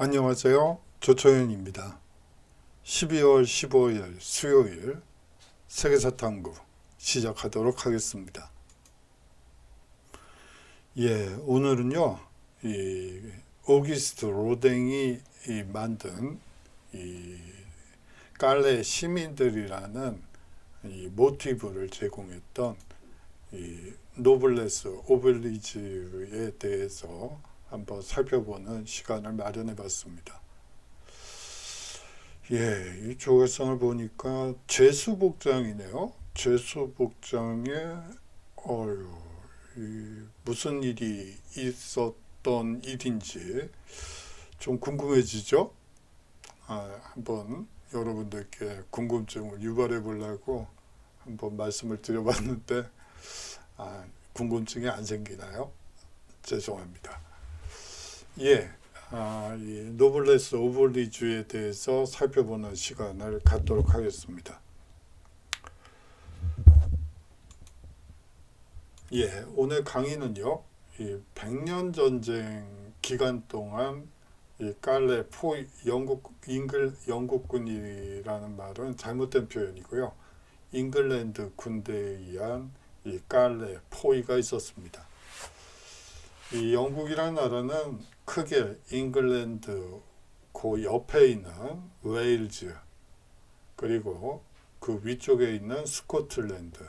안녕하세요. 조초연입니다. 12월 15일 수요일 세계사탐구 시작하도록 하겠습니다. 오늘은요, 이 오기스트 로댕이 만든 이 깔레 시민들이라는 이 모티브를 제공했던 이 노블레스 오블리주에 대해서 한번 살펴보는 시간을 마련해 봤습니다. 이 조각상을 보니까 죄수복장이네요. 죄수복장에 무슨 일이 있었던 일인지 좀 궁금해지죠? 한번 여러분들께 궁금증을 유발해 보려고 한번 말씀을 드려봤는데 궁금증이 안 생기나요? 죄송합니다. 이 노블레스 오블리주에 대해서 살펴보는 시간을 갖도록 하겠습니다. 오늘 강의는요, 이 100년 전쟁 기간 동안 이 깔레 영국군이라는 말은 잘못된 표현이고요. 잉글랜드 군대에 의한 이 깔레 포위가 있었습니다. 이 영국이라는 나라는 크게 잉글랜드 그 옆에 있는 웨일즈, 그리고 그 위쪽에 있는 스코틀랜드,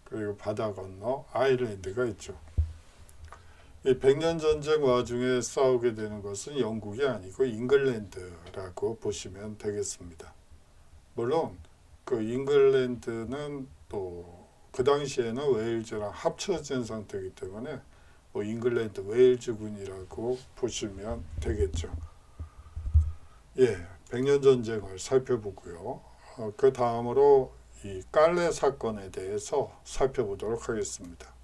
그리고 바다 건너 아일랜드가 있죠. 이 100년 전쟁 와중에 싸우게 되는 것은 영국이 아니고 잉글랜드라고 보시면 되겠습니다. 물론 그 잉글랜드는 또 그 당시에는 웨일즈랑 합쳐진 상태이기 때문에 잉글랜드 웨일즈군이라고 보시면 되겠죠. 100년 전쟁을 살펴보고요. 그 다음으로 이 깔레 사건에 대해서 살펴보도록 하겠습니다.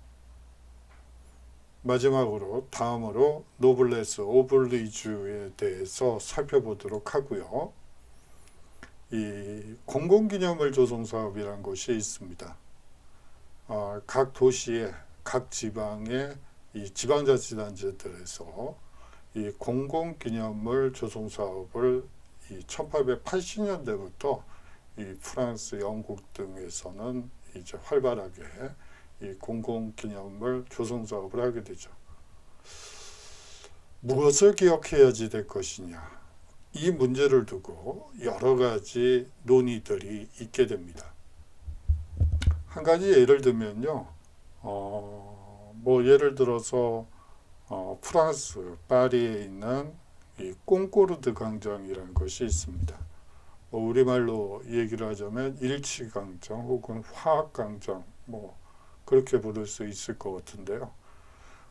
마지막으로 다음으로 노블레스 오블리주에 대해서 살펴보도록 하고요. 이 공공기념물 조성 사업이라는 것이 있습니다. 각 도시에, 각 지방에 이 지방자치단체들에서 이 공공기념물 조성 사업을 이 1880년대부터 이 프랑스, 영국 등에서는 이제 활발하게 이 공공기념물 조성 사업을 하게 되죠. 무엇을 기억해야지 될 것이냐, 이 문제를 두고 여러 가지 논의들이 있게 됩니다. 한 가지 예를 들면요, 예를 들어서 프랑스 파리에 있는 이 꽁꼬르드 광장이라는 것이 있습니다. 우리말로 얘기를 하자면 일치광장 혹은 화학광장, 그렇게 부를 수 있을 것 같은데요.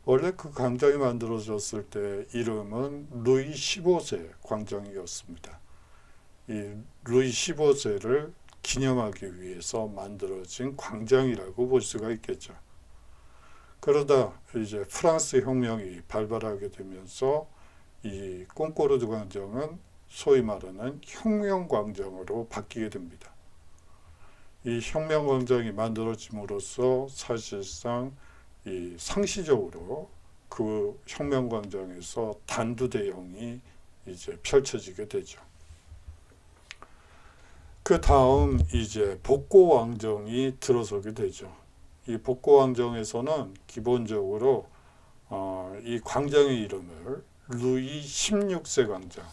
원래 그 광장이 만들어졌을 때 이름은 루이 15세 광장이었습니다. 이 루이 15세를 기념하기 위해서 만들어진 광장이라고 볼 수가 있겠죠. 그러다 이제 프랑스 혁명이 발발하게 되면서 이 꽁꼬르드 광장은 소위 말하는 혁명광장으로 바뀌게 됩니다. 이 혁명광장이 만들어짐으로써 사실상 이 상시적으로 그 혁명광장에서 단두대형이 이제 펼쳐지게 되죠. 그 다음 이제 복고왕정이 들어서게 되죠. 이 복고왕정에서는 기본적으로 이 광장의 이름을 루이 16세 광장,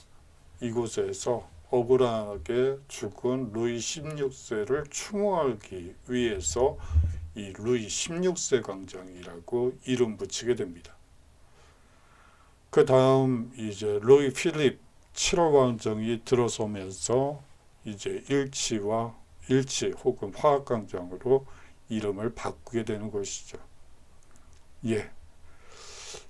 이곳에서 억울하게 죽은 루이 16세를 추모하기 위해서 이 루이 16세 광장이라고 이름 붙이게 됩니다. 그 다음 이제 루이 필립 7월 광장이 들어서면서 이제 일치 혹은 화학광장으로 이름을 바꾸게 되는 것이죠.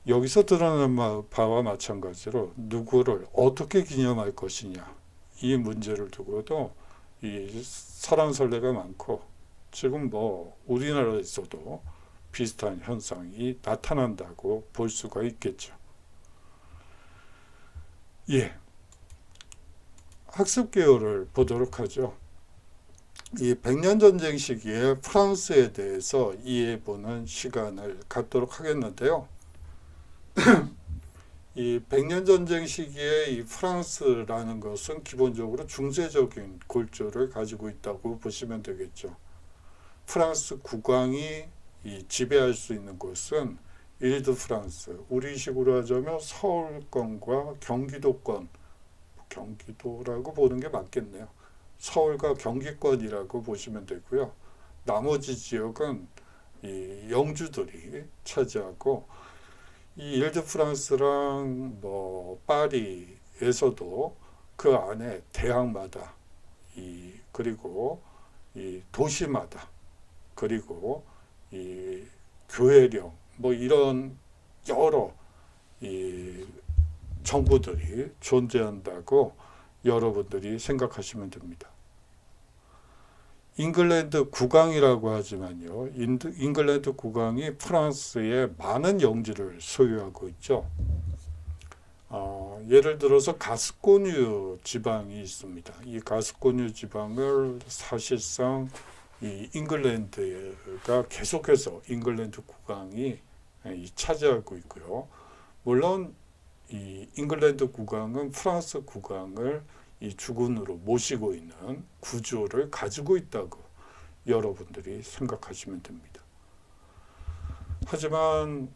여기서 드러나는 바와 마찬가지로 누구를 어떻게 기념할 것이냐, 이 문제를 두고도 이 설왕설래가 많고, 지금 우리나라에서도 비슷한 현상이 나타난다고 볼 수가 있겠죠. 학습 개요를 보도록 하죠. 이 100년 전쟁 시기에 프랑스에 대해서 이해해보는 시간을 갖도록 하겠는데요. 이 백년 전쟁 시기에 이 프랑스라는 것은 기본적으로 중세적인 골조를 가지고 있다고 보시면 되겠죠. 프랑스 국왕이 이 지배할 수 있는 곳은 일드 프랑스, 우리식으로 하자면 서울권과 경기도권, 경기도라고 보는 게 맞겠네요. 서울과 경기권이라고 보시면 되고요. 나머지 지역은 이 영주들이 차지하고, 이 일드 프랑스랑 뭐 파리에서도 그 안에 대학마다 그리고 이 도시마다 그리고 이 교회령 뭐 이런 여러 이 정부들이 존재한다고 여러분들이 생각하시면 됩니다. 잉글랜드 국왕이라고 하지만요, 잉글랜드 국왕이 프랑스의 많은 영지를 소유하고 있죠. 예를 들어서 가스코뉴 지방이 있습니다. 이 가스코뉴 지방을 사실상 이 잉글랜드가 계속해서 잉글랜드 국왕이 차지하고 있고요. 물론 이 잉글랜드 국왕은 프랑스 국왕을 이 주군으로 모시고 있는 구조를 가지고 있다고 여러분들이 생각하시면 됩니다. 하지만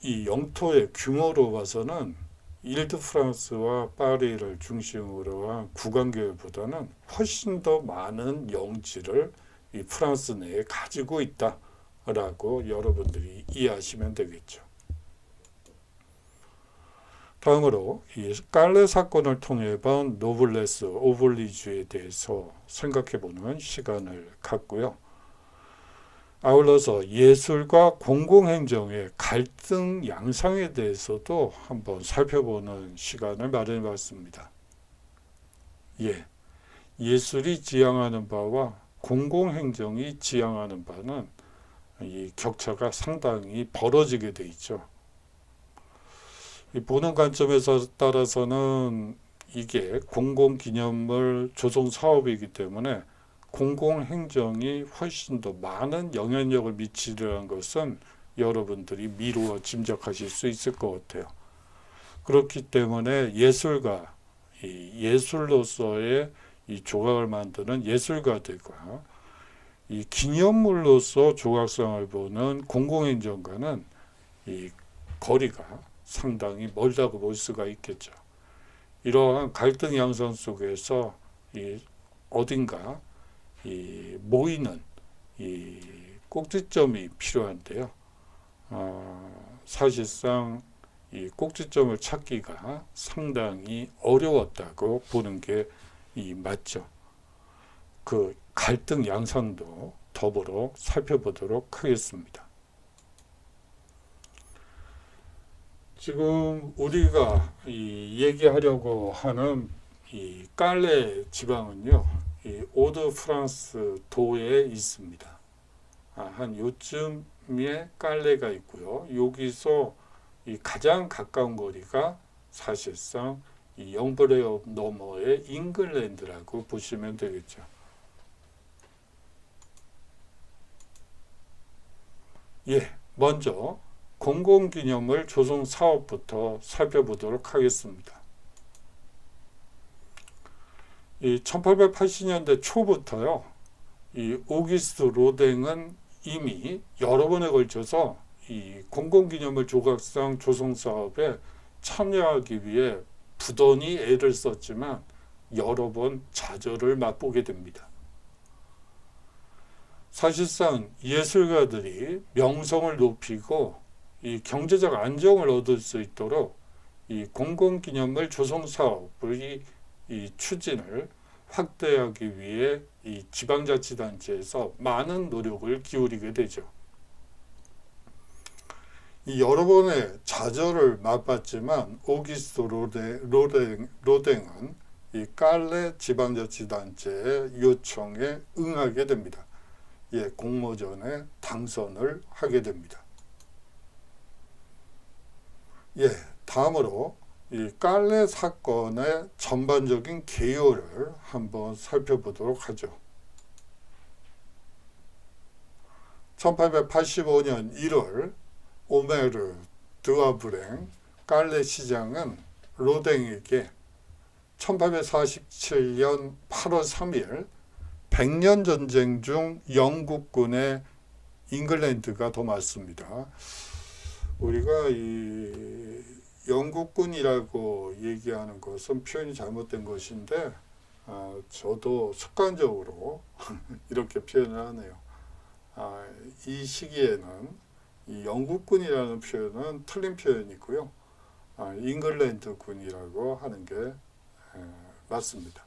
이 영토의 규모로 봐서는 일드 프랑스와 파리를 중심으로 한 국왕교회보다는 훨씬 더 많은 영지를 이 프랑스 내에 가지고 있다라고 여러분들이 이해하시면 되겠죠. 다음으로 이 깔레 사건을 통해 본 노블레스 오블리주에 대해서 생각해보는 시간을 갖고요. 아울러서 예술과 공공행정의 갈등 양상에 대해서도 한번 살펴보는 시간을 마련해봤습니다. 예술이 지향하는 바와 공공행정이 지향하는 바는 이 격차가 상당히 벌어지게 돼 있죠. 보는 관점에서 따라서는 이게 공공기념물 조성 사업이기 때문에 공공행정이 훨씬 더 많은 영향력을 미치려는 것은 여러분들이 미루어 짐작하실 수 있을 것 같아요. 그렇기 때문에 예술가, 예술로서의 이 조각을 만드는 예술가들과 이 기념물로서 조각상을 보는 공공행정가는 이 거리가 상당히 멀다고 볼 수가 있겠죠. 이러한 갈등 양상 속에서 어딘가 모이는 꼭지점이 필요한데요. 사실상 이 꼭지점을 찾기가 상당히 어려웠다고 보는 게 맞죠. 그 갈등 양상도 더불어 살펴보도록 하겠습니다. 지금 우리가 얘기하려고 하는 이 깔레 지방은요, 이 오드 프랑스 도에 있습니다. 한 요쯤에 깔레가 있고요. 여기서 이 가장 가까운 거리가 사실상 이 영브레 너머의 잉글랜드라고 보시면 되겠죠. 먼저 공공기념물 조성 사업부터 살펴보도록 하겠습니다. 1880년대 초부터요, 이 오기스트 로댕은 이미 여러 번에 걸쳐서 이 공공기념물 조각상 조성 사업에 참여하기 위해 부단히 애를 썼지만 여러 번 좌절을 맛보게 됩니다. 사실상 예술가들이 명성을 높이고 이 경제적 안정을 얻을 수 있도록 이 공공기념물 조성 사업의 이 추진을 확대하기 위해 이 지방자치단체에서 많은 노력을 기울이게 되죠. 이 여러 번의 좌절을 맛봤지만 오기스트 로댕은 이 깔레 지방자치단체의 요청에 응하게 됩니다. 공모전에 당선을 하게 됩니다. 다음으로 이 깔레 사건의 전반적인 개요를 한번 살펴보도록 하죠. 1885년 1월 오메르 드와브랭 깔레 시장은 로댕에게 1847년 8월 3일 100년 전쟁 중 영국군의 잉글랜드가 더 많습니다. 우리가 이 영국군이라고 얘기하는 것은 표현이 잘못된 것인데 저도 습관적으로 이렇게 표현을 하네요. 이 시기에는 이 영국군이라는 표현은 틀린 표현이고요. 잉글랜드군이라고 하는 게 맞습니다.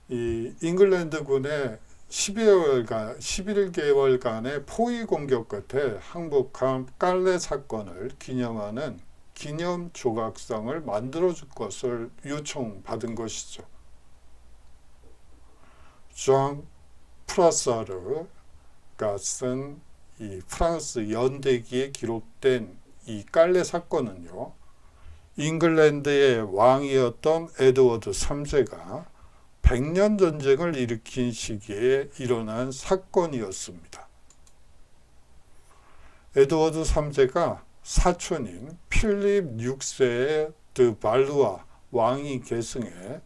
이 잉글랜드군의 11개월간의 포위 공격 끝에 항복한 깔레 사건을 기념하는 기념 조각상을 만들어줄 것을 요청받은 것이죠. 장 프라사르가 쓴 이 프랑스 연대기에 기록된 이 깔레 사건은요, 잉글랜드의 왕이었던 에드워드 3세가 100년 전쟁을 일으킨 시기에 일어난 사건이었습니다. 에드워드 3세가 사촌인 필립 6세의 드 발루아 왕위 계승에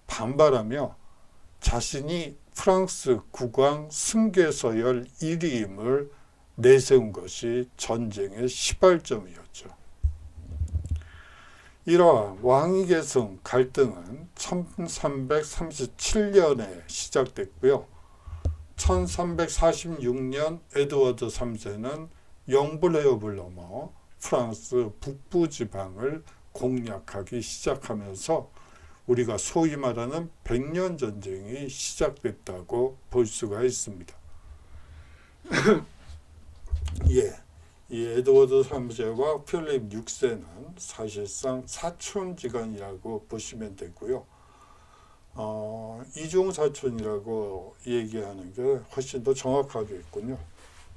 반발하며 자신이 프랑스 국왕 승계서열 1위임을 내세운 것이 전쟁의 시발점이었죠. 이러한 왕위 계승 갈등은 1337년에 시작됐고요. 1346년 에드워드 3세는 영블레업을 넘어 프랑스 북부 지방을 공략하기 시작하면서 우리가 소위 말하는 100년 전쟁이 시작됐다고 볼 수가 있습니다. 예, 이 에드워드 3세와 필립 6세는 사실상 사촌지간이라고 보시면 되고요. 이종사촌이라고 얘기하는 게 훨씬 더 정확하겠군요.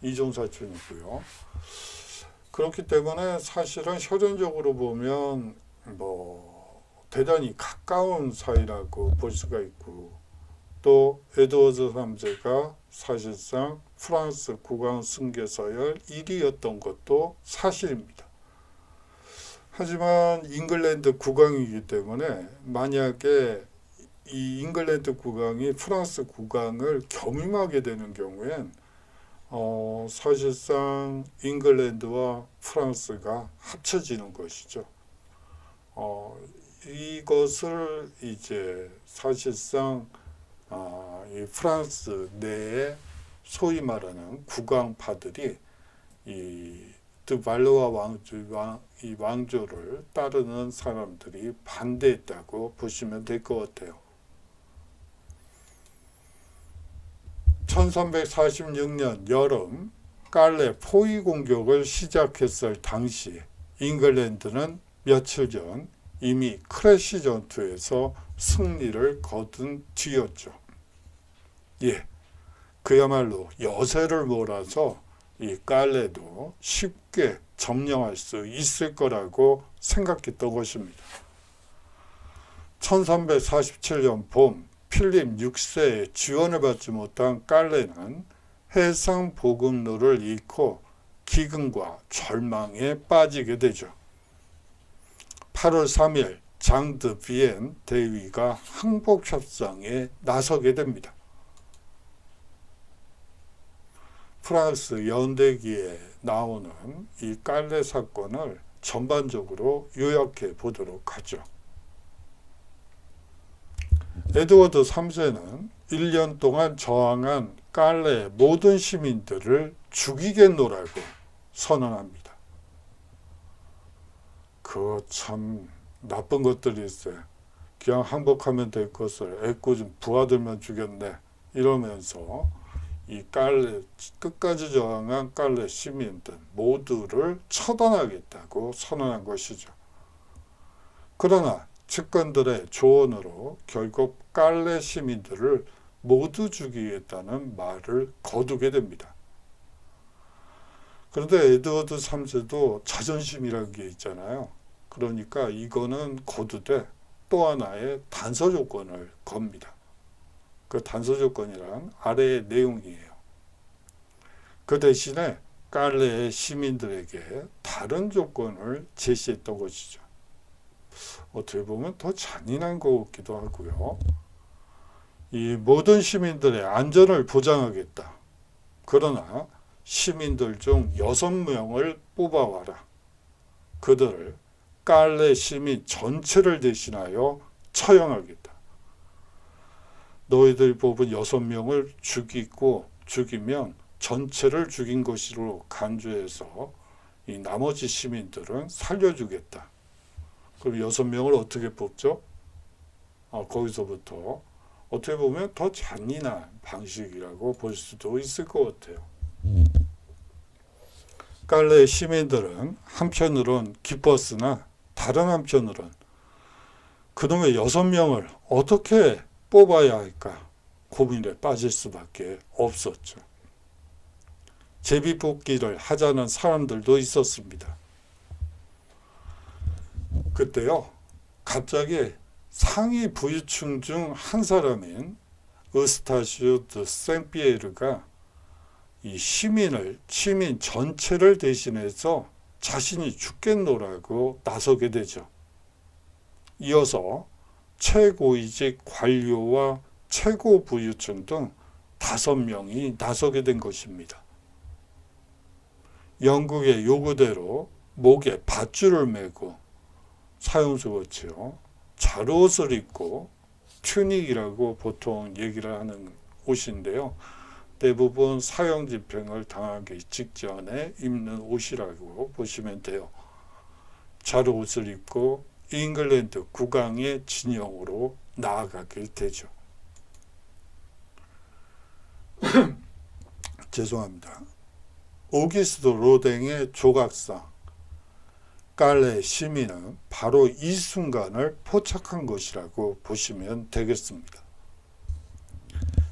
이종사촌이고요. 그렇기 때문에 사실은 혈연적으로 보면 대단히 가까운 사이라고 볼 수가 있고, 또 에드워드 3세가 사실상 프랑스 국왕 승계서열 1위였던 것도 사실입니다. 하지만 잉글랜드 국왕이기 때문에 만약에 이 잉글랜드 국왕이 프랑스 국왕을 겸임하게 되는 경우엔 사실상 잉글랜드와 프랑스가 합쳐지는 것이죠. 이것을 이제 사실상 이 프랑스 내에 소위 말하는 국왕파들이 이 드발루아 왕조를 따르는 사람들이 반대했다고 보시면 될 것 같아요. 1346년 여름 깔레 포위 공격을 시작했을 당시 잉글랜드는 며칠 전 이미 크래시 전투에서 승리를 거둔 뒤였죠. 예, 그야말로 여세를 몰아서 이 깔레도 쉽게 점령할 수 있을 거라고 생각했던 것입니다. 1347년 봄 필립 6세의 지원을 받지 못한 깔레는 해상 보급로를 잃고 기근과 절망에 빠지게 되죠. 8월 3일 장드 비엔 대위가 항복 협상에 나서게 됩니다. 프랑스 연대기에 나오는 이 깔레 사건을 전반적으로 요약해 보도록 하죠. 에드워드 3세는 1년 동안 저항한 깔레 모든 시민들을 죽이겠노라고 선언합니다. 그 참 나쁜 것들이 있어요. 그냥 항복하면 될 것을 애꿎은 부하들만 죽였네 이러면서 이 깔레 끝까지 저항한 깔레 시민들 모두를 처단하겠다고 선언한 것이죠. 그러나 측근들의 조언으로 결국 깔레 시민들을 모두 죽이겠다는 말을 거두게 됩니다. 그런데 에드워드 3세도 자존심이라는 게 있잖아요. 그러니까 이거는 거두되 또 하나의 단서 조건을 겁니다. 그 단서 조건이란 아래의 내용이에요. 그 대신에 깔레의 시민들에게 다른 조건을 제시했던 것이죠. 어떻게 보면 더 잔인한 것 같기도 하고요. 이 모든 시민들의 안전을 보장하겠다. 그러나 시민들 중 6명을 뽑아와라. 그들을 깔레 시민 전체를 대신하여 처형하겠다. 너희들이 뽑은 6명을 죽이면 전체를 죽인 것으로 간주해서 이 나머지 시민들은 살려주겠다. 그럼 6명을 어떻게 뽑죠? 거기서부터 어떻게 보면 더 잔인한 방식이라고 볼 수도 있을 것 같아요. 깔레 시민들은 한편으론 기뻤으나 다른 한편으론 그놈의 6명을 어떻게 뽑아야 할까 고민에 빠질 수밖에 없었죠. 제비뽑기를 하자는 사람들도 있었습니다. 그때요, 갑자기 상위 부유층 중 한 사람인 으스타시오 드 생피에르가 이 시민 전체를 대신해서 자신이 죽겠노라고 나서게 되죠. 이어서 최고위직 관료와 최고 부유층 등 5명이 나서게 된 것입니다. 영국의 요구대로 목에 밧줄을 메고 사형수같이요, 자루옷을 입고 튜닉이라고 보통 얘기를 하는 옷인데요. 대부분 사형 집행을 당하기 직전에 입는 옷이라고 보시면 돼요. 자루옷을 입고 잉글랜드 국왕의 진영으로 나아가게 되죠. 죄송합니다. 오기스트 로댕의 조각상 깔레 시민은 바로 이 순간을 포착한 것이라고 보시면 되겠습니다.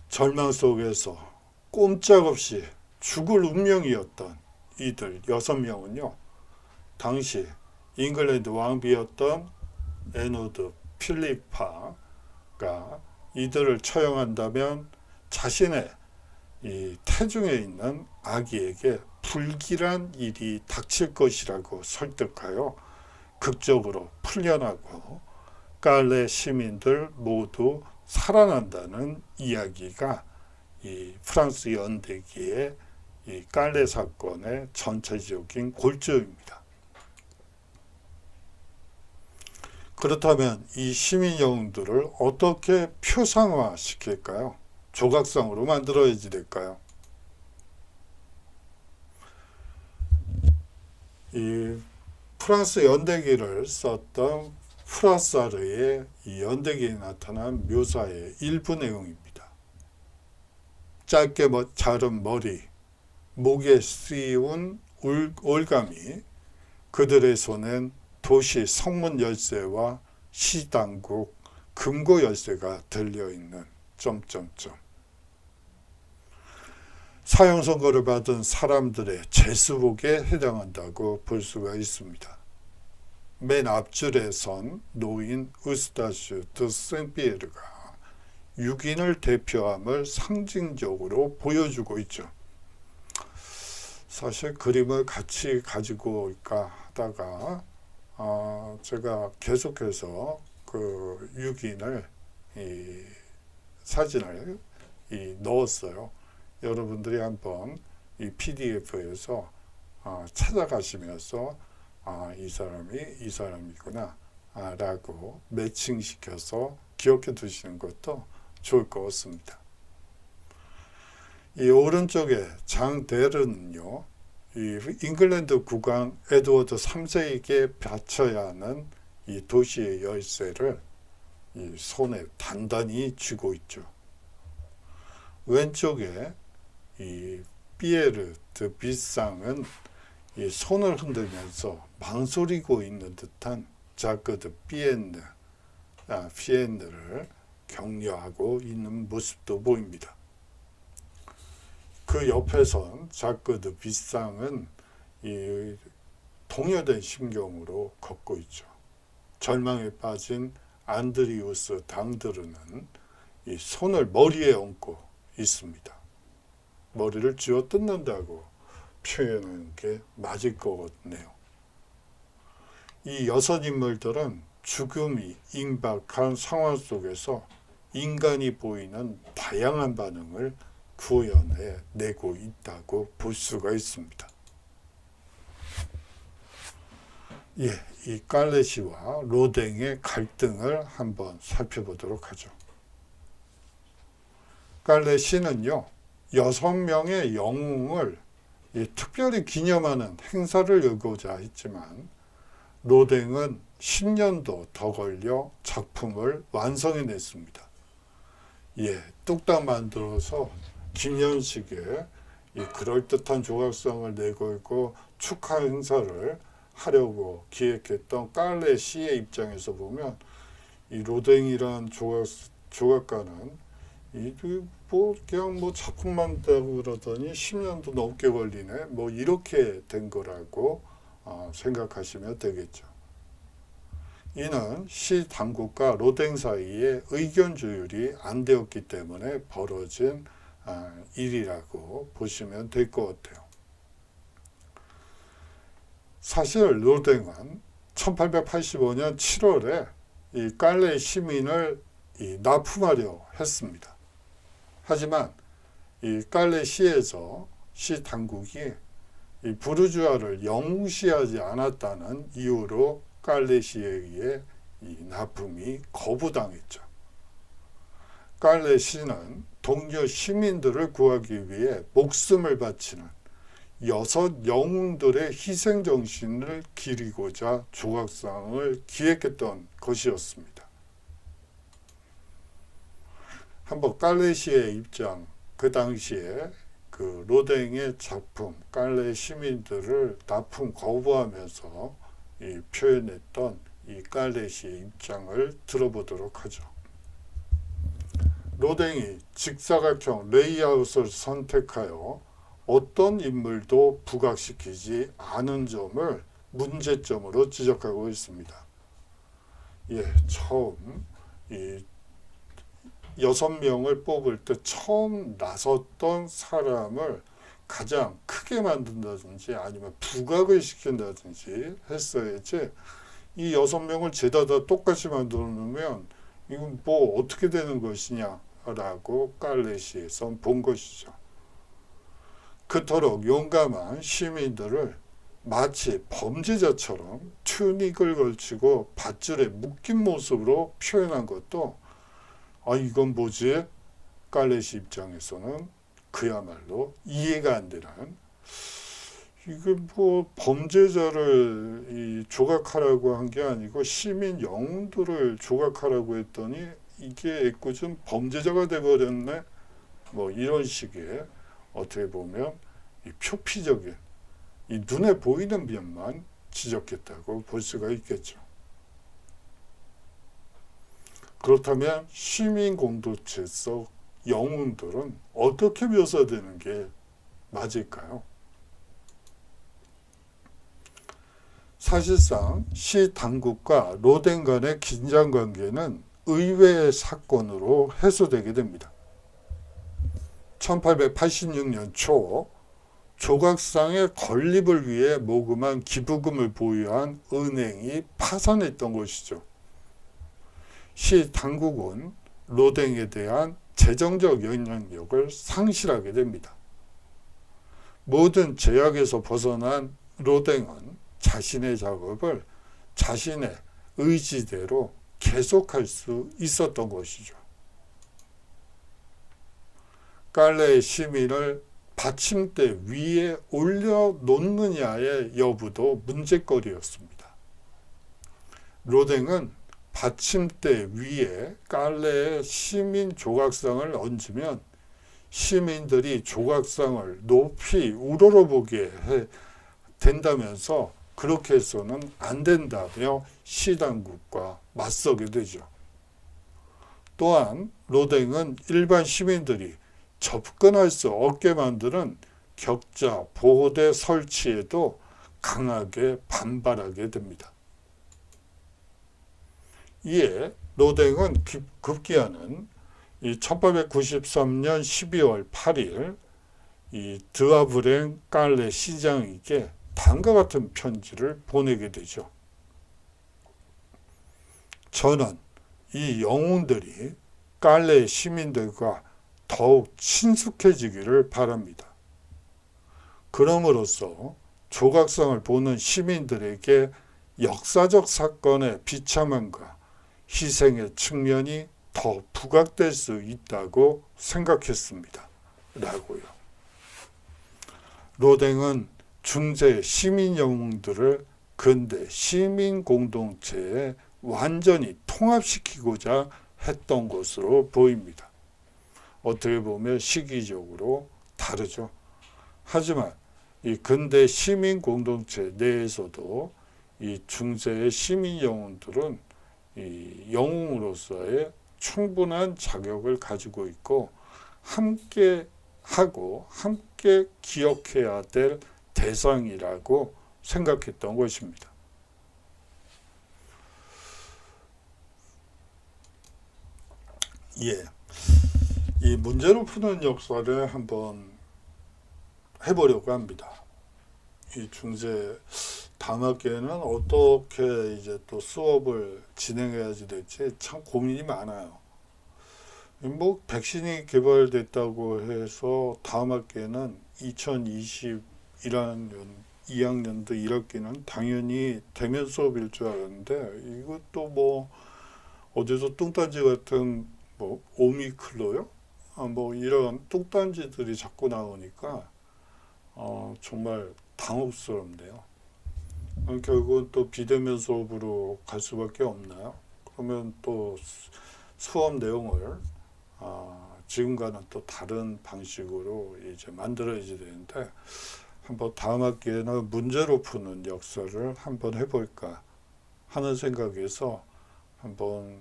절망 속에서 꼼짝없이 죽을 운명이었던 이들 6명은요. 당시 잉글랜드 왕비였던 에드워드 필리파가 이들을 처형한다면 자신의 이 태중에 있는 아기에게 불길한 일이 닥칠 것이라고 설득하여 극적으로 풀려나고 깔레 시민들 모두 살아난다는 이야기가 이 프랑스 연대기의 이 깔레 사건의 전체적인 골조입니다. 그렇다면 이 시민 영웅들을 어떻게 표상화 시킬까요? 조각상으로 만들어야지 될까요? 이 프랑스 연대기를 썼던 프라사르의 이 연대기에 나타난 묘사의 일부 내용입니다. 짧게 자른 머리, 목에 씌운 올가미, 그들의 손엔 도시 성문 열쇠와 시당국 금고 열쇠가 들려있는 점점점. 사형 선고를 받은 사람들의 제수복에 해당한다고 볼 수가 있습니다. 맨 앞줄에 선 노인 으스타시오 드 생피에르가 6인을 대표함을 상징적으로 보여주고 있죠. 사실 그림을 같이 가지고 올까 하다가 제가 계속해서 그 6인을 사진을 넣었어요. 여러분들이 한번 이 PDF에서 찾아가시면서 이 사람이 이 사람이구나 라고 매칭시켜서 기억해 두시는 것도 좋을 것 같습니다. 이 오른쪽에 장 데르는요, 이 잉글랜드 국왕 에드워드 3세에게 바쳐야 하는 이 도시의 열쇠를 이 손에 단단히 쥐고 있죠. 왼쪽에 이 피에르 드 비상은 이 손을 흔들면서 망설이고 있는 듯한 자크 드 피엔느를 격려하고 있는 모습도 보입니다. 그 옆에선 자크 드 비상은 이 동요된 심경으로 걷고 있죠. 절망에 빠진 안드리우스 당드르는 이 손을 머리에 얹고 있습니다. 머리를 쥐어 뜯는다고 표현하는 게 맞을 것 같네요. 이 여섯 인물들은 죽음이 임박한 상황 속에서 인간이 보이는 다양한 반응을 구현해 내고 있다고 볼 수가 있습니다. 예, 이 깔레시와 로댕의 갈등을 한번 살펴보도록 하죠. 깔레시는요, 6명의 영웅을 특별히 기념하는 행사를 열고자 했지만 로댕은 10년도 더 걸려 작품을 완성해냈습니다. 예, 뚝딱 만들어서 기념식에 그럴듯한 조각상을 내고 있고 축하 행사를 하려고 기획했던 깔레시의 입장에서 보면 이 로댕이란 조각가는 그냥 작품 만든다고 그러더니 10년도 넘게 걸리네, 이렇게 된 거라고 생각하시면 되겠죠. 이는 시 당국과 로댕 사이에 의견 조율이 안 되었기 때문에 벌어진 일이라고 보시면 될 것 같아요. 사실 로댕은 1885년 7월에 이 깔레 시민을 납품하려 했습니다. 하지만 이 깔레 시에서 시 당국이 이 부르주아를 영시하지 않았다는 이유로 깔레 시에 의해 이 납품이 거부당했죠. 깔레 시는 동료 시민들을 구하기 위해 목숨을 바치는 6 영웅들의 희생 정신을 기리고자 조각상을 기획했던 것이었습니다. 한번 깔레 시의 입장, 그 당시에 그 로댕의 작품 깔레 시민들을 납품 거부하면서 표현했던 이 깔레 시의 입장을 들어보도록 하죠. 로댕이 직사각형 레이아웃을 선택하여 어떤 인물도 부각시키지 않은 점을 문제점으로 지적하고 있습니다. 예, 처음 이 6명을 뽑을 때 처음 나섰던 사람을 가장 크게 만든다든지 아니면 부각을 시킨다든지 했어야지, 이 6명을 죄다 다 똑같이 만들어 놓으면 이건 어떻게 되는 것이냐라고 깔레시에선 본 것이죠. 그토록 용감한 시민들을 마치 범죄자처럼 튜닉을 걸치고 밧줄에 묶인 모습으로 표현한 것도 이건 뭐지? 깔레시 입장에서는 그야말로 이해가 안 되는, 이게 범죄자를 조각하라고 한 게 아니고 시민 영웅들을 조각하라고 했더니 이게 애꿎은 범죄자가 돼버렸네, 이런 식의 어떻게 보면 이 표피적인 이 눈에 보이는 면만 지적했다고 볼 수가 있겠죠. 그렇다면 시민 공동체 속 영웅들은 어떻게 묘사되는 게 맞을까요? 사실상 시 당국과 로댕 간의 긴장 관계는 의외의 사건으로 해소되게 됩니다. 1886년 초 조각상의 건립을 위해 모금한 기부금을 보유한 은행이 파산했던 것이죠. 시 당국은 로댕에 대한 재정적 영향력을 상실하게 됩니다. 모든 제약에서 벗어난 로댕은 자신의 작업을 자신의 의지대로 계속할 수 있었던 것이죠. 깔레의 시민을 받침대 위에 올려놓느냐의 여부도 문제거리였습니다. 로댕은 받침대 위에 깔레의 시민 조각상을 얹으면 시민들이 조각상을 높이 우러러보게 된다면서 그렇게 해서는 안 된다며 시당국과 맞서게 되죠. 또한 로댕은 일반 시민들이 접근할 수 없게 만드는 격자 보호대 설치에도 강하게 반발하게 됩니다. 이에 로댕은 급기야는 1893년 12월 8일 이 드하브랭 깔레 시장에게 다음과 같은 편지를 보내게 되죠. 저는 이 영웅들이 깔레 시민들과 더욱 친숙해지기를 바랍니다. 그럼으로써 조각상을 보는 시민들에게 역사적 사건의 비참함과 희생의 측면이 더 부각될 수 있다고 생각했습니다. 라고요. 로댕은 중세 시민 영웅들을 근대 시민 공동체에 완전히 통합시키고자 했던 것으로 보입니다. 어떻게 보면 시기적으로 다르죠. 하지만 이 근대 시민 공동체 내에서도 이 중세의 시민 영웅들은 이 영웅으로서의 충분한 자격을 가지고 있고 함께 하고 함께 기억해야 될 대상이라고 생각했던 것입니다. 예, 이 문제로 푸는 역사를 한번 해보려고 합니다. 이 중세 다음 학기에는 어떻게 이제 또 수업을 진행해야지 될지 참 고민이 많아요. 뭐 백신이 개발됐다고 해서 다음 학기에는 2021학년 2학년도 1학기는 당연히 대면 수업일 줄 알았는데 이것도 뭐 어디서 뚱딴지 같은 뭐 오미클로요? 뭐 이런 뚱딴지들이 자꾸 나오니까 정말 당혹스럽네요. 결국은 또 비대면 수업으로 갈 수밖에 없나요? 그러면 또 수업 내용을 지금과는 또 다른 방식으로 이제 만들어야지 되는데 한번 다음 학기에는 문제로 푸는 역사를 한번 해볼까 하는 생각에서 한번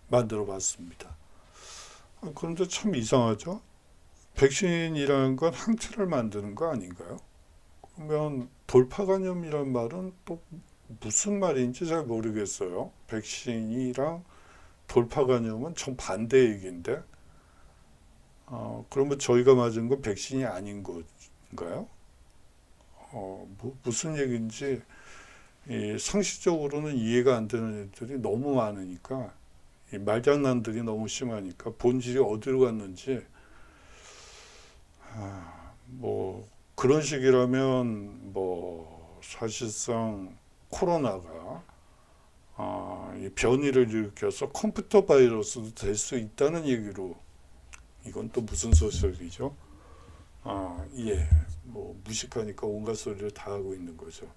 만들어 봤습니다. 그런데 참 이상하죠? 백신이라는 건 항체를 만드는 거 아닌가요? 그러면 돌파감염이란 말은 또 무슨 말인지 잘 모르겠어요. 백신이랑 돌파감염은 정반대 얘기인데 그러면 저희가 맞은 건 백신이 아닌 건가요? 무슨 얘기인지 상식적으로는 이해가 안 되는 애들이 너무 많으니까 이 말장난들이 너무 심하니까 본질이 어디로 갔는지 뭐 그런 식이라면 뭐 사실상 코로나가 이 변이를 일으켜서 컴퓨터 바이러스도 될 수 있다는 얘기로 이건 또 무슨 소설이죠? 예, 뭐 무식하니까 온갖 소리를 다 하고 있는 거죠.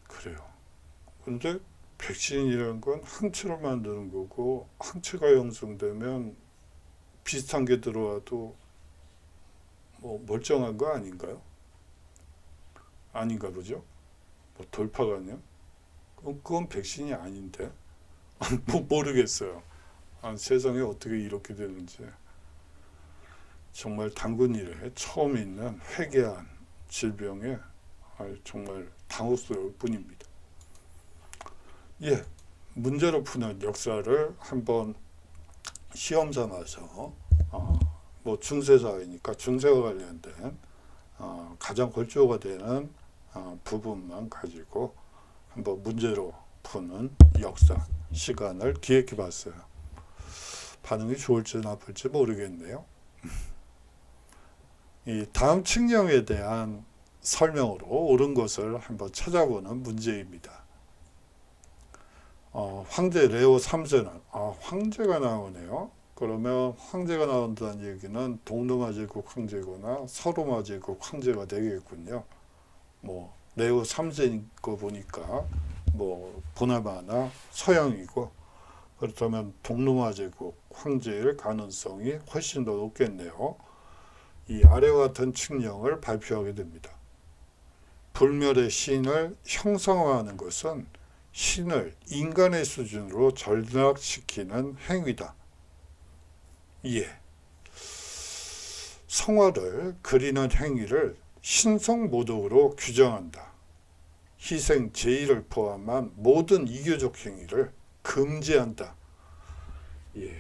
그래요. 근데 백신이라는 건 항체로 만드는 거고 항체가 형성되면 비슷한 게 들어와도 뭐 멀쩡한 거 아닌가요? 아닌가 보죠? 뭐 돌파감염? 그건 백신이 아닌데 뭐 모르겠어요. 세상에 어떻게 이렇게 되는지 정말 단군 이래 처음 있는 회개한 질병에 정말 당혹스러울 뿐입니다. 예, 문제로 푸는 역사를 한번 시험 삼아서 뭐 중세사회니까 중세와 관련된 가장 골조가 되는 부분만 가지고 한번 문제로 푸는 역사 시간을 기획해 봤어요. 반응이 좋을지 나쁠지 모르겠네요. 이 다음 칙령에 대한 설명으로 옳은 것을 한번 찾아보는 문제입니다. 황제 레오 3세는 황제가 나오네요. 그러면 황제가 나온다는 얘기는 동로마 제국 황제거나 서로마 제국 황제가 되겠군요. 뭐 레오 3세인 거 보니까 뭐 보나마나 서양이고 그렇다면 동로마 제국 황제일 가능성이 훨씬 더 높겠네요. 이 아래와 같은 칙령을 발표하게 됩니다. 불멸의 신을 형상화하는 것은 신을 인간의 수준으로 전락시키는 행위다. 예. 성화를 그리는 행위를 신성모독으로 규정한다. 희생 제의를 포함한 모든 이교적 행위를 금지한다. 예.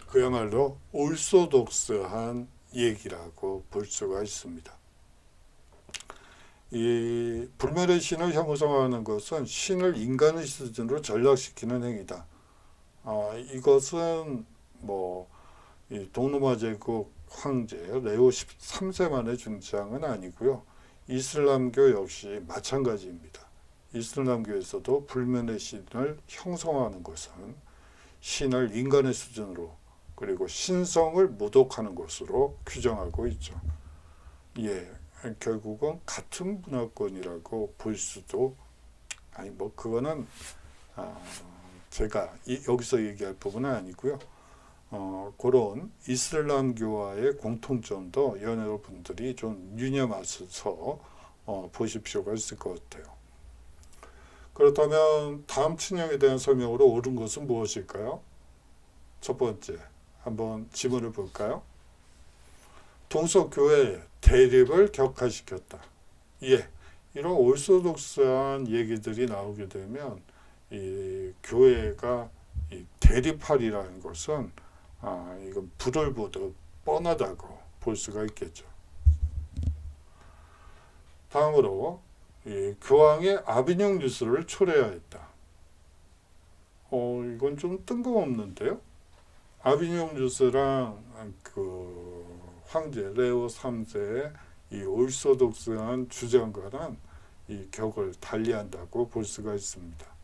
그야말로 올소독스한 얘기라고 볼 수가 있습니다. 이 불멸의 신을 형성하는 것은 신을 인간의 수준으로 전락시키는 행위다. 이것은 이 동로마 제국 황제 레오 13세만의 주장은 아니고요. 이슬람교 역시 마찬가지입니다. 이슬람교에서도 불면의 신을 형성하는 것은 신을 인간의 수준으로 그리고 신성을 모독하는 것으로 규정하고 있죠. 결국은 같은 문화권이라고 볼 수도 그거는 제가 여기서 얘기할 부분은 아니고요. 그런 이슬람교와의 공통점도 여러분들이 좀 유념하셔서 보실 필요가 있을 것 같아요. 그렇다면 다음 춘향에 대한 설명으로 옳은 것은 무엇일까요? 첫 번째, 한번 지문을 볼까요? 동서교회 대립을 격화시켰다. 이런 올소독스한 얘기들이 나오게 되면 이 교회가 대립할이라는 것은 이건 불을 보듯 뻔하다고 볼 수가 있겠죠. 다음으로 교황의 아비뇽 뉴스를 초래하였다. 이건 좀 뜬금없는데요. 아비뇽 뉴스랑 그 황제 레오 3세의 이 올소독스한 주장과는 이 격을 달리한다고 볼 수가 있습니다.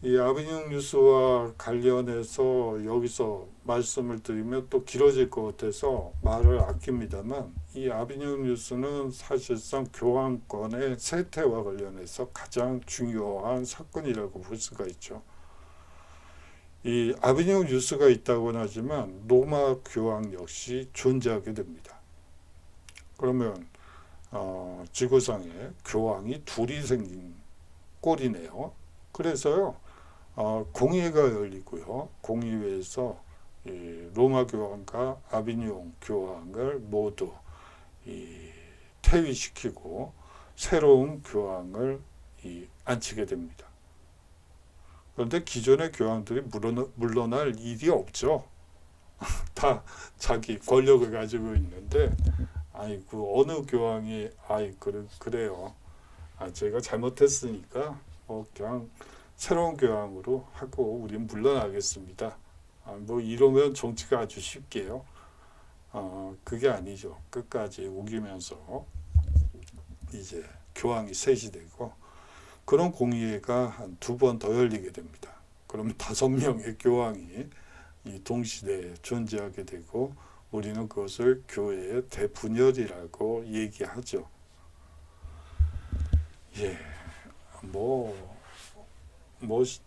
이 아비뇽 뉴스와 관련해서 여기서 말씀을 드리면 또 길어질 것 같아서 말을 아낍니다만, 이 아비뇽 뉴스는 사실상 교황권의 쇠퇴와 관련해서 가장 중요한 사건이라고 볼 수가 있죠. 이 아비뇽 뉴스가 있다고는 하지만 로마 교황 역시 존재하게 됩니다. 그러면 지구상에 교황이 둘이 생긴 꼴이네요. 그래서요, 공의회가 열리고요. 공의회에서 로마 교황과 아비뇽 교황을 모두 퇴위시키고 새로운 교황을 안치게 됩니다. 그런데 기존의 교황들이 물러날 일이 없죠. 다 자기 권력을 가지고 있는데, 어느 교황이 그래요. 제가 잘못했으니까 그냥 새로운 교황으로 하고 우린 물러나겠습니다. 이러면 정치가 아주 쉽게요. 그게 아니죠. 끝까지 우기면서 이제 교황이 셋이 되고, 그런 공의회가 한 2번 더 열리게 됩니다. 그러면 5명의 교황이 동시대에 존재하게 되고, 우리는 그것을 교회의 대분열이라고 얘기하죠.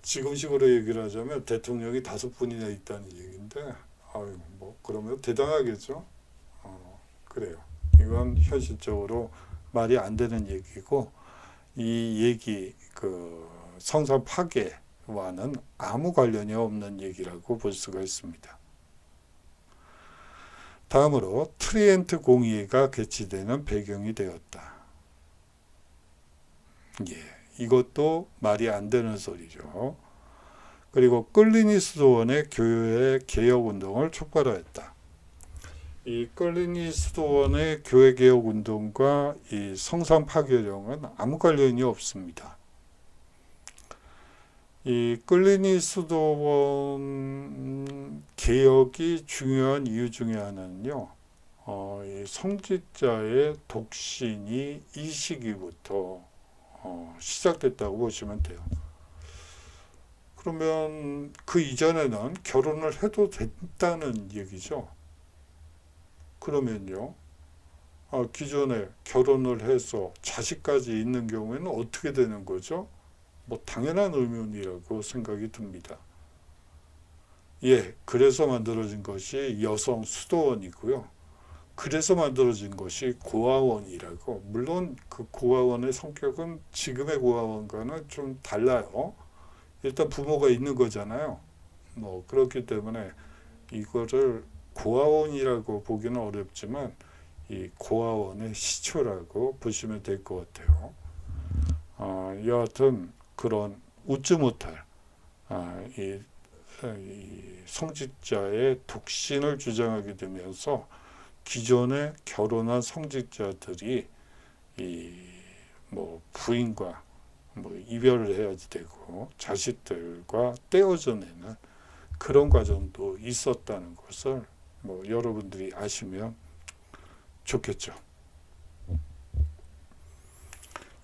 지금식으로 얘기를 하자면 대통령이 5분이나 있다는 얘기인데, 그러면 대단하겠죠. 그래요. 이건 현실적으로 말이 안 되는 얘기고, 이 얘기 성산 파괴와는 아무 관련이 없는 얘기라고 볼 수가 있습니다. 다음으로 트리엔트 공의회가 개최되는 배경이 되었다. 이것도 말이 안 되는 소리죠. 그리고 끌리니 수도원의 교회 개혁 운동을 촉발하였다. 이 끌리니 수도원의 교회 개혁 운동과 이 성산 파괴령은 아무 관련이 없습니다. 이 끌리니 수도원 개혁이 중요한 이유 중에 하나는요, 이 성직자의 독신이 이 시기부터 시작됐다고 보시면 돼요. 그러면 그 이전에는 결혼을 해도 됐다는 얘기죠. 그러면요, 기존에 결혼을 해서 자식까지 있는 경우에는 어떻게 되는 거죠? 당연한 의문이라고 생각이 듭니다. 그래서 만들어진 것이 여성 수도원이고요. 그래서 만들어진 것이 고아원이라고. 물론 그 고아원의 성격은 지금의 고아원과는 좀 달라요. 일단 부모가 있는 거잖아요. 그렇기 때문에 이거를 고아원이라고 보기는 어렵지만 이 고아원의 시초라고 보시면 될 것 같아요. 여하튼 그런 웃지 못할 이 이 성직자의 독신을 주장하게 되면서 기존에 결혼한 성직자들이 이 뭐 부인과 뭐 이별을 해야 되고 자식들과 떼어져 내는 그런 과정도 있었다는 것을 뭐 여러분들이 아시면 좋겠죠.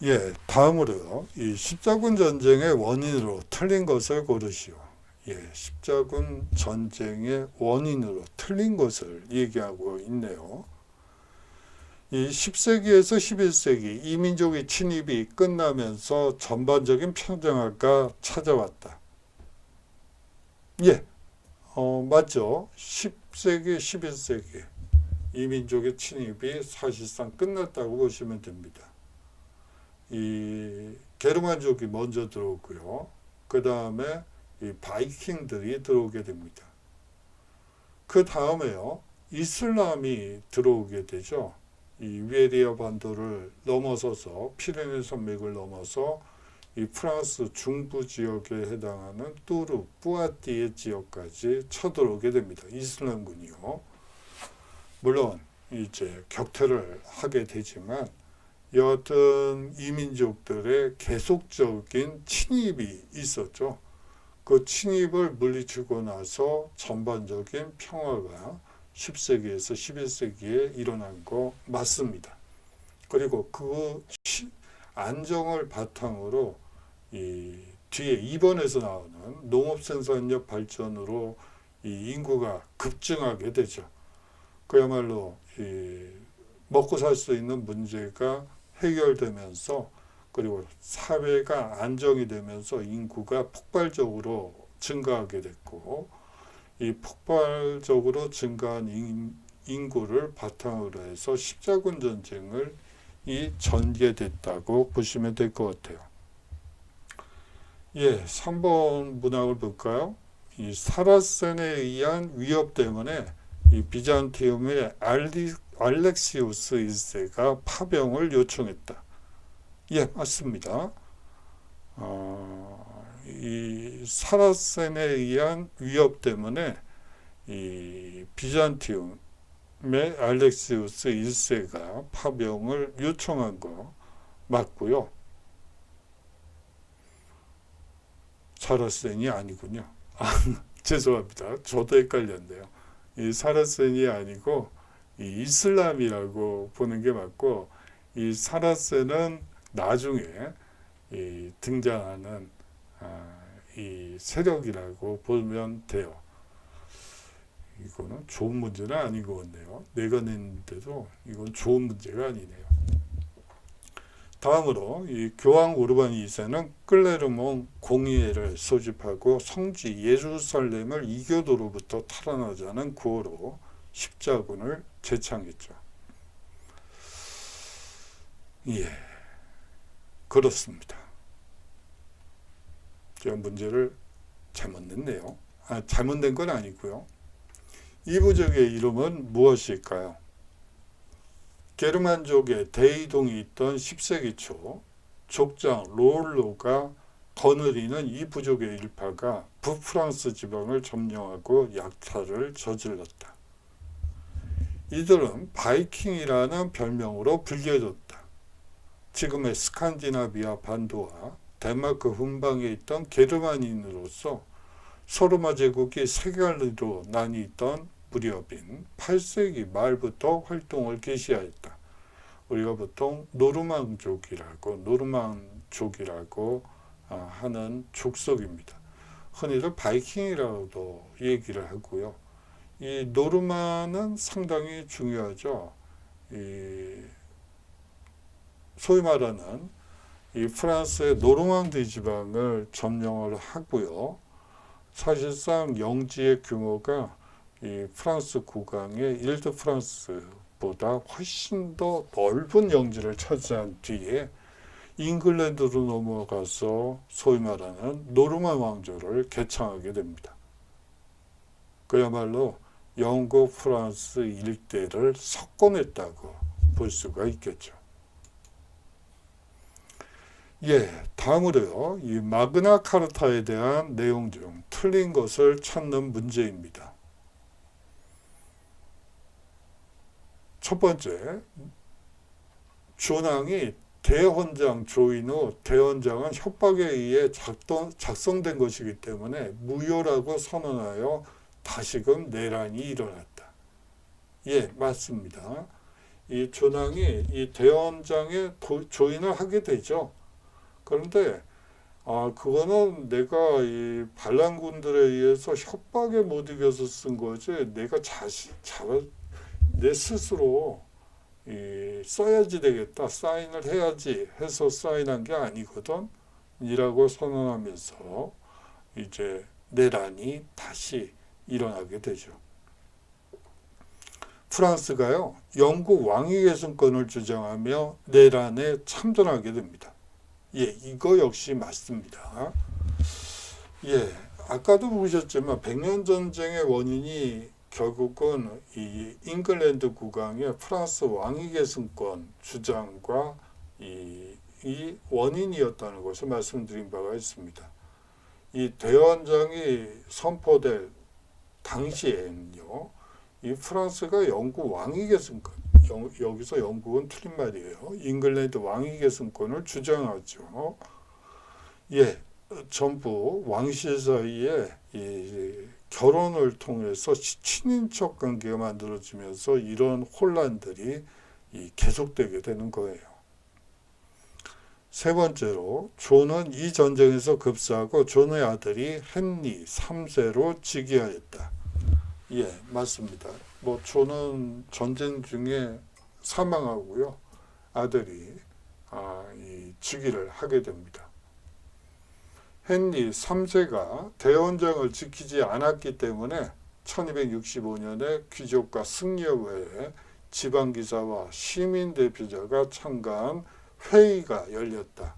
예, 다음으로요. 이 십자군 전쟁의 원인으로 틀린 것을 고르시오. 예, 십자군 전쟁의 원인으로 틀린 것을 얘기하고 있네요. 이 10세기에서 11세기 이민족의 침입이 끝나면서 전반적인 평정화가 찾아왔다. 예, 맞죠. 10세기, 11세기 이민족의 침입이 사실상 끝났다고 보시면 됩니다. 이 게르만족이 먼저 들어오고요. 그 다음에 이 바이킹들이 들어오게 됩니다. 그 다음에요. 이슬람이 들어오게 되죠. 이 이베리아 반도를 넘어서서 피레네 산맥을 넘어서 이 프랑스 중부 지역에 해당하는 뚜르, 뿌아띠에 지역까지 쳐들어오게 됩니다. 이슬람군이요. 물론 이제 격퇴를 하게 되지만 여하튼 이민족들의 계속적인 침입이 있었죠. 그 침입을 물리치고 나서 전반적인 평화가 10세기에서 11세기에 일어난 거 맞습니다. 그리고 그 안정을 바탕으로 이 뒤에 2번에서 나오는 농업 생산력 발전으로 이 인구가 급증하게 되죠. 그야말로 이 먹고 살 수 있는 문제가 해결되면서 그리고 사회가 안정이 되면서 인구가 폭발적으로 증가하게 됐고 이 폭발적으로 증가한 인구를 바탕으로 해서 십자군 전쟁을 전개됐다고 보시면 될 것 같아요. 예, 3번 문항을 볼까요? 이 사라센에 의한 위협 때문에 이 비잔티움의 알렉시우스 1세가 파병을 요청했다. 예, 맞습니다. 이 사라센에 의한 위협 때문에 이 비잔티움의 알렉시우스 1세가 파병을 요청한 거 맞고요. 사라센이 아니군요. 죄송합니다. 저도 헷갈렸네요. 이 사라센이 아니고 이 이슬람이라고 보는 게 맞고 이 사라센은 나중에 이 등장하는 이 세력이라고 보면 돼요. 이거는 좋은 문제는 아닌 것 같네요. 내가 냈는데도 이건 좋은 문제가 아니네요. 다음으로 이 교황 우르반 2세는 클레르몽 공의회를 소집하고 성지 예루살렘을 이교도로부터 탈환하자는 구호로 십자군을 제창했죠. 예, 그렇습니다. 제가 문제를 잘못 냈네요. 잘못된 건 아니고요. 이 부족의 이름은 무엇일까요? 게르만족의 대이동이 있던 10세기 초 족장 롤로가 거느리는 이 부족의 일파가 북프랑스 지방을 점령하고 약탈을 저질렀다. 이들은 바이킹이라는 별명으로 불려졌다. 지금의 스칸디나비아 반도와 덴마크 훈방에 있던 게르만인으로서 소르마 제국이 세 갈래로 나뉘던 무렵인 8세기 말부터 활동을 개시하였다. 우리가 보통 노르망족이라고 하는 족속입니다. 흔히들 바이킹이라고도 얘기를 하고요. 이 노르만은 상당히 중요하죠. 소위 말하는 이 프랑스의 노르망디 지방을 점령을 하고요. 사실상 영지의 규모가 이 프랑스 국왕의 일드 프랑스보다 훨씬 더 넓은 영지를 차지한 뒤에 잉글랜드로 넘어가서 소위 말하는 노르만 왕조를 개창하게 됩니다. 그야말로 영국, 프랑스 일대를 석권했다고 볼 수가 있겠죠. 예, 다음으로요. 이 마그나 카르타에 대한 내용 중 틀린 것을 찾는 문제입니다. 첫 번째, 존왕이 대헌장 조인 후 대헌장은 협박에 의해 작성된 것이기 때문에 무효라고 선언하여 다시금 내란이 일어났다. 예, 맞습니다. 이 존왕이 이 대헌장에 조인을 하게 되죠. 그런데 그거는 내가 이 반란군들에 의해서 협박에 못 이겨서 쓴 거지, 내가 내 스스로 써야지 되겠다, 사인을 해야지 해서 사인한 게 아니거든 이라고 선언하면서 이제 내란이 다시 일어나게 되죠. 프랑스가요, 영국 왕위 계승권을 주장하며 내란에 참전하게 됩니다. 예, 이거 역시 맞습니다. 예, 아까도 보셨지만 백년 전쟁의 원인이 결국은 이 잉글랜드 국왕의 프랑스 왕위 계승권 주장과 이 원인이었다는 것을 말씀드린 바가 있습니다. 이 대헌장이 선포될 당시에는요, 이 프랑스가 영국 왕위 계승권, 여기서 영국은 틀린 말이에요. 잉글랜드 왕위 계승권을 주장하죠. 예, 전부 왕실 사이에 결혼을 통해서 친인척 관계가 만들어지면서 이런 혼란들이 계속되게 되는 거예요. 세 번째로, 존은 이 전쟁에서 급사하고 존의 아들이 헨리 3세로 즉위하였다. 예, 맞습니다. 뭐 존은 전쟁 중에 사망하고요, 아들이 즉위를 하게 됩니다. 헨리 3세가 대헌장을 지키지 않았기 때문에 1265년에 귀족과 승려회에 지방기사와 시민대표자가 참가한 회의가 열렸다.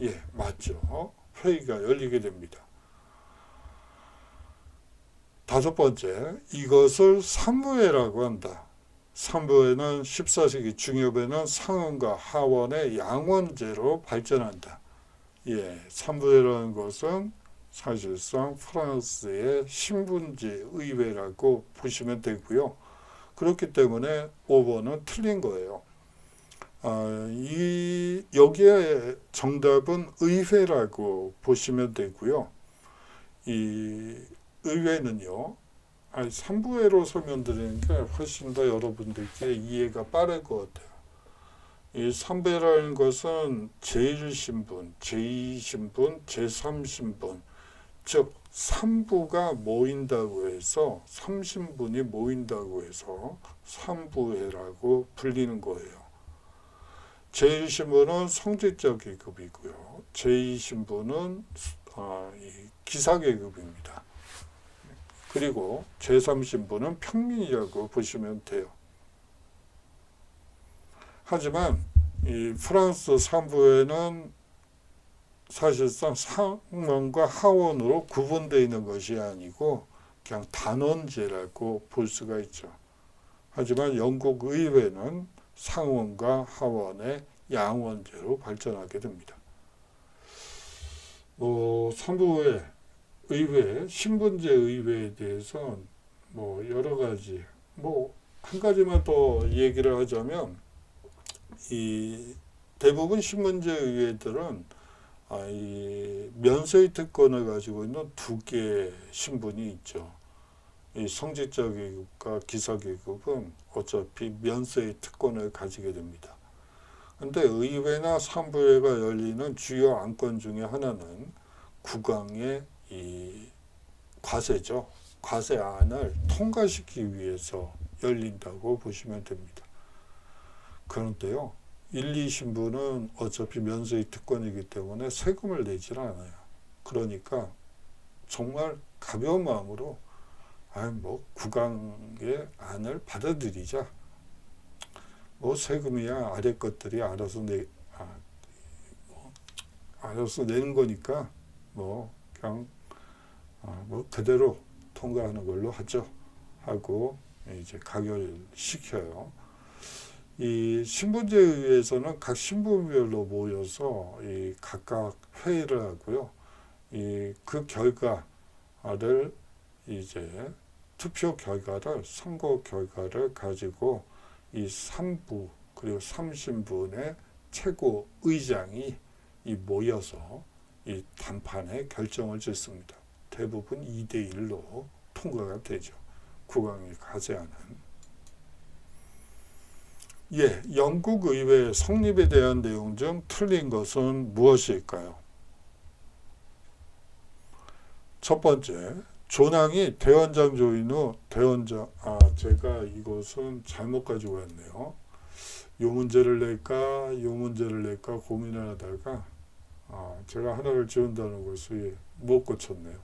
예, 맞죠. 회의가 열리게 됩니다. 다섯 번째, 이것을 삼부회라고 한다. 삼부회는 14세기 중엽에는 상원과 하원의 양원제로 발전한다. 예, 삼부회라는 것은 사실상 프랑스의 신분제 의회라고 보시면 되고요. 그렇기 때문에 5번은 틀린 거예요. 여기에 정답은 의회라고 보시면 되고요. 이 의회는요, 삼부회로 설명드리는 게 훨씬 더 여러분들께 이해가 빠를 것 같아요. 이 삼부회라는 것은 제1신분, 제2신분, 제3신분, 즉 3부가 모인다고 해서 3신분이 모인다고 해서 삼부회라고 불리는 거예요. 제1신분은 성직자 계급이고요. 제2신분은 기사 계급입니다. 그리고 제3신분은 평민이라고 보시면 돼요. 하지만 이 프랑스 삼부회는 사실상 상원과 하원으로 구분되어 있는 것이 아니고 그냥 단원제라고 볼 수가 있죠. 하지만 영국 의회는 상원과 하원의 양원제로 발전하게 됩니다. 삼부회, 의회, 신분제 의회에 대해서 여러 가지, 한 가지만 더 얘기를 하자면, 이 대부분 신분제 의회들은 이 면세의 특권을 가지고 있는 두 개의 신분이 있죠. 이 성직자 계급과 기사 계급은 어차피 면세의 특권을 가지게 됩니다. 그런데 의회나 삼부회가 열리는 주요 안건 중에 하나는 국왕의 이 과세죠. 과세안을 통과시키기 위해서 열린다고 보시면 됩니다. 그런데요, 1, 2신분은 어차피 면세의 특권이기 때문에 세금을 내질 않아요. 그러니까 정말 가벼운 마음으로 국왕의 안을 받아들이자. 세금이야 아래 것들이 알아서 내는 거니까 그냥 그대로 통과하는 걸로 하죠 하고 이제 가결시켜요. 이 신분제 의회에서는 각 신분별로 모여서 이 각각 회의를 하고요. 그 결과 이제 투표 결과를, 선거 결과를 가지고 이 3부 그리고 3신분의 최고 의장이 모여서 이 단판에 결정을 짓습니다. 대부분 2대1로 통과가 되죠. 국왕이 가세하는. 영국 의회 성립에 대한 내용 중 틀린 것은 무엇일까요? 첫 번째, 존왕이 대원장 조인 후 제가 이것은 잘못 가지고 왔네요. 요 문제를 낼까 고민을 하다가 제가 하나를 지운다는 것을 못 고쳤네요.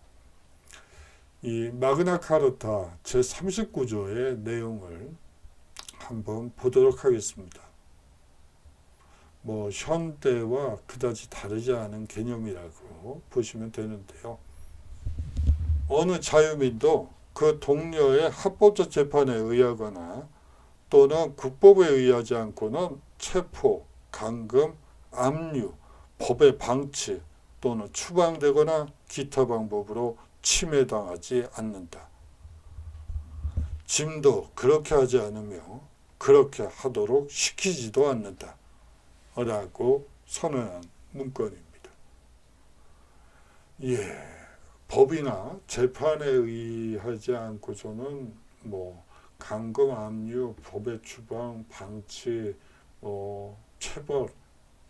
이 마그나 카르타 제39조의 내용을 한번 보도록 하겠습니다. 현대와 그다지 다르지 않은 개념이라고 보시면 되는데요. 어느 자유민도 그 동료의 합법적 재판에 의하거나 또는 국법에 의하지 않고는 체포, 감금, 압류, 법의 방치 또는 추방되거나 기타 방법으로 침해당하지 않는다. 짐도 그렇게 하지 않으며 그렇게 하도록 시키지도 않는다. 라고 선언한 문건입니다. 법이나 재판에 의하지 않고서는 감금, 압류, 법의 추방, 방치, 체벌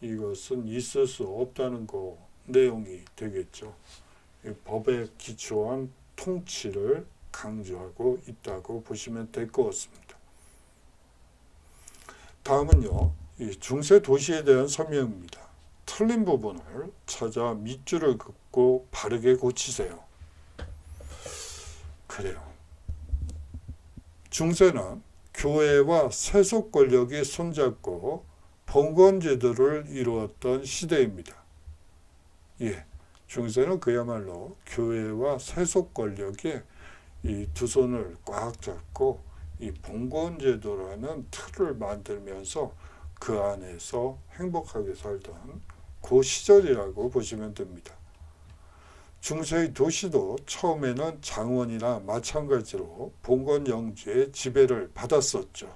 이것은 있을 수 없다는 내용이 되겠죠. 법에 기초한 통치를 강조하고 있다고 보시면 될 것 같습니다. 다음은요, 이 중세 도시에 대한 설명입니다. 틀린 부분을 찾아 밑줄을 긋고 바르게 고치세요. 그래요. 중세는 교회와 세속 권력이 손잡고 봉건 제도를 이루었던 시대입니다. 중세는 그야말로 교회와 세속 권력이 이 두 손을 꽉 잡고 이 봉건 제도라는 틀을 만들면서 그 안에서 행복하게 살던 그 시절이라고 보시면 됩니다. 중세의 도시도 처음에는 장원이나 마찬가지로 봉건 영주의 지배를 받았었죠.